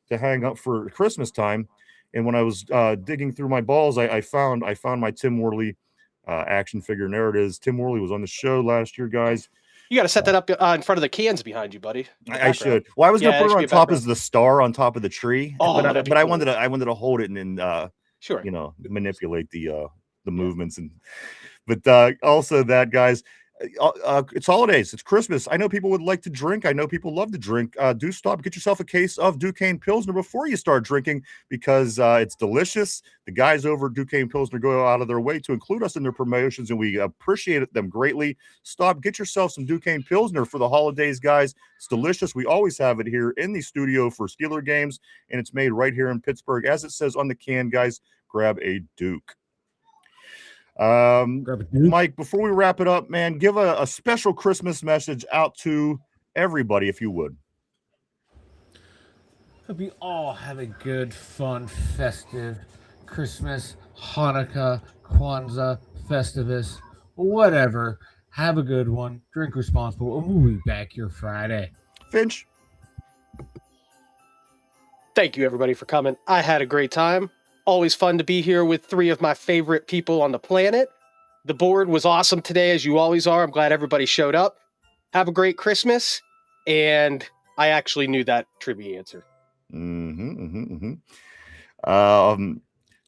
to hang up for Christmas time, and when I was digging through my balls, I found my Tim Worley action figure, and there it is. Tim Worley was on the show last year, guys. You got to set that up in front of the cans behind you, buddy. I should. Well, I was gonna put it on top as the star on top of the tree, but I wanted to hold it and sure, manipulate the movements but also that, guys. It's holidays. It's Christmas. I know people would like to drink. I know people love to drink. Do stop. Get yourself a case of Duquesne Pilsner before you start drinking because it's delicious. The guys over at Duquesne Pilsner go out of their way to include us in their promotions, and we appreciate them greatly. Stop. Get yourself some Duquesne Pilsner for the holidays, guys. It's delicious. We always have it here in the studio for Steeler games, and it's made right here in Pittsburgh. As it says on the can, guys, grab a Duke. Mike, before we wrap it up, man, give a special Christmas message out to everybody, if you would. Hope you all have a good, fun, festive Christmas, Hanukkah, Kwanzaa, Festivus, whatever. Have a good one. Drink responsible. And we'll be back here Friday. Finch. Thank you, everybody, for coming. I had a great time. Always fun to be here with 3 of my favorite people on the planet. The board was awesome today, as you always are. I'm glad everybody showed up. Have a great Christmas. And I actually knew that trivia answer.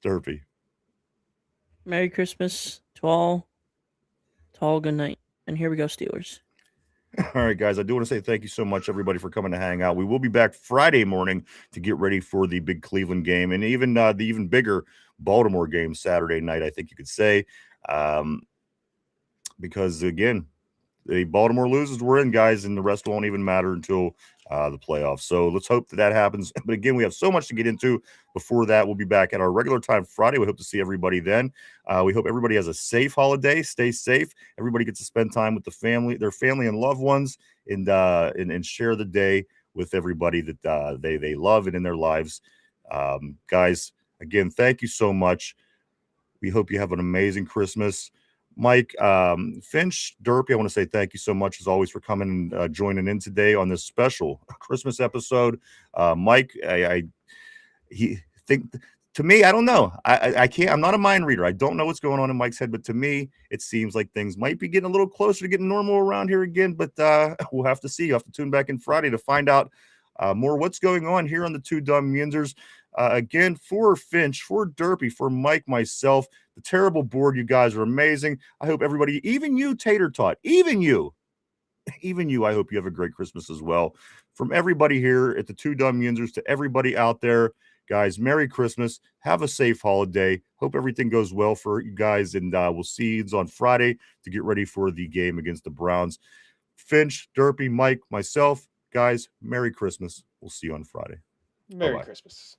Derpy. Merry Christmas to all. Good night. And here we go, Steelers. All right, guys, I do want to say thank you so much, everybody, for coming to hang out. We will be back Friday morning to get ready for the big Cleveland game and even the even bigger Baltimore game Saturday night, I think you could say. Because, again, the Baltimore loses, we're in, guys, and the rest won't even matter until the playoffs. So let's hope that happens. But again, we have so much to get into. Before that, we'll be back at our regular time Friday. We hope to see everybody then. We hope everybody has a safe holiday. Stay safe. Everybody gets to spend time with their family and loved ones, and share the day with everybody that they love and in their lives. Guys, again, thank you so much. We hope you have an amazing Christmas. Mike, Finch, Derpy, I want to say thank you so much, as always, for coming and joining in today on this special Christmas episode. Mike, he think to me, I don't know. I can't. I'm not a mind reader. I don't know what's going on in Mike's head, but to me, it seems like things might be getting a little closer to getting normal around here again. But we'll have to see. You have to tune back in Friday to find out more what's going on here on the Two Dum Yinzers. Again, for Finch, for Derpy, for Mike, myself, the terrible board, you guys are amazing. I hope everybody, even you, Tater Tot, even you, I hope you have a great Christmas as well. From everybody here at the Two Dum Yinzers to everybody out there, guys, Merry Christmas. Have a safe holiday. Hope everything goes well for you guys, and we'll see you on Friday to get ready for the game against the Browns. Finch, Derpy, Mike, myself, guys, Merry Christmas. We'll see you on Friday. Merry Bye-bye. Christmas.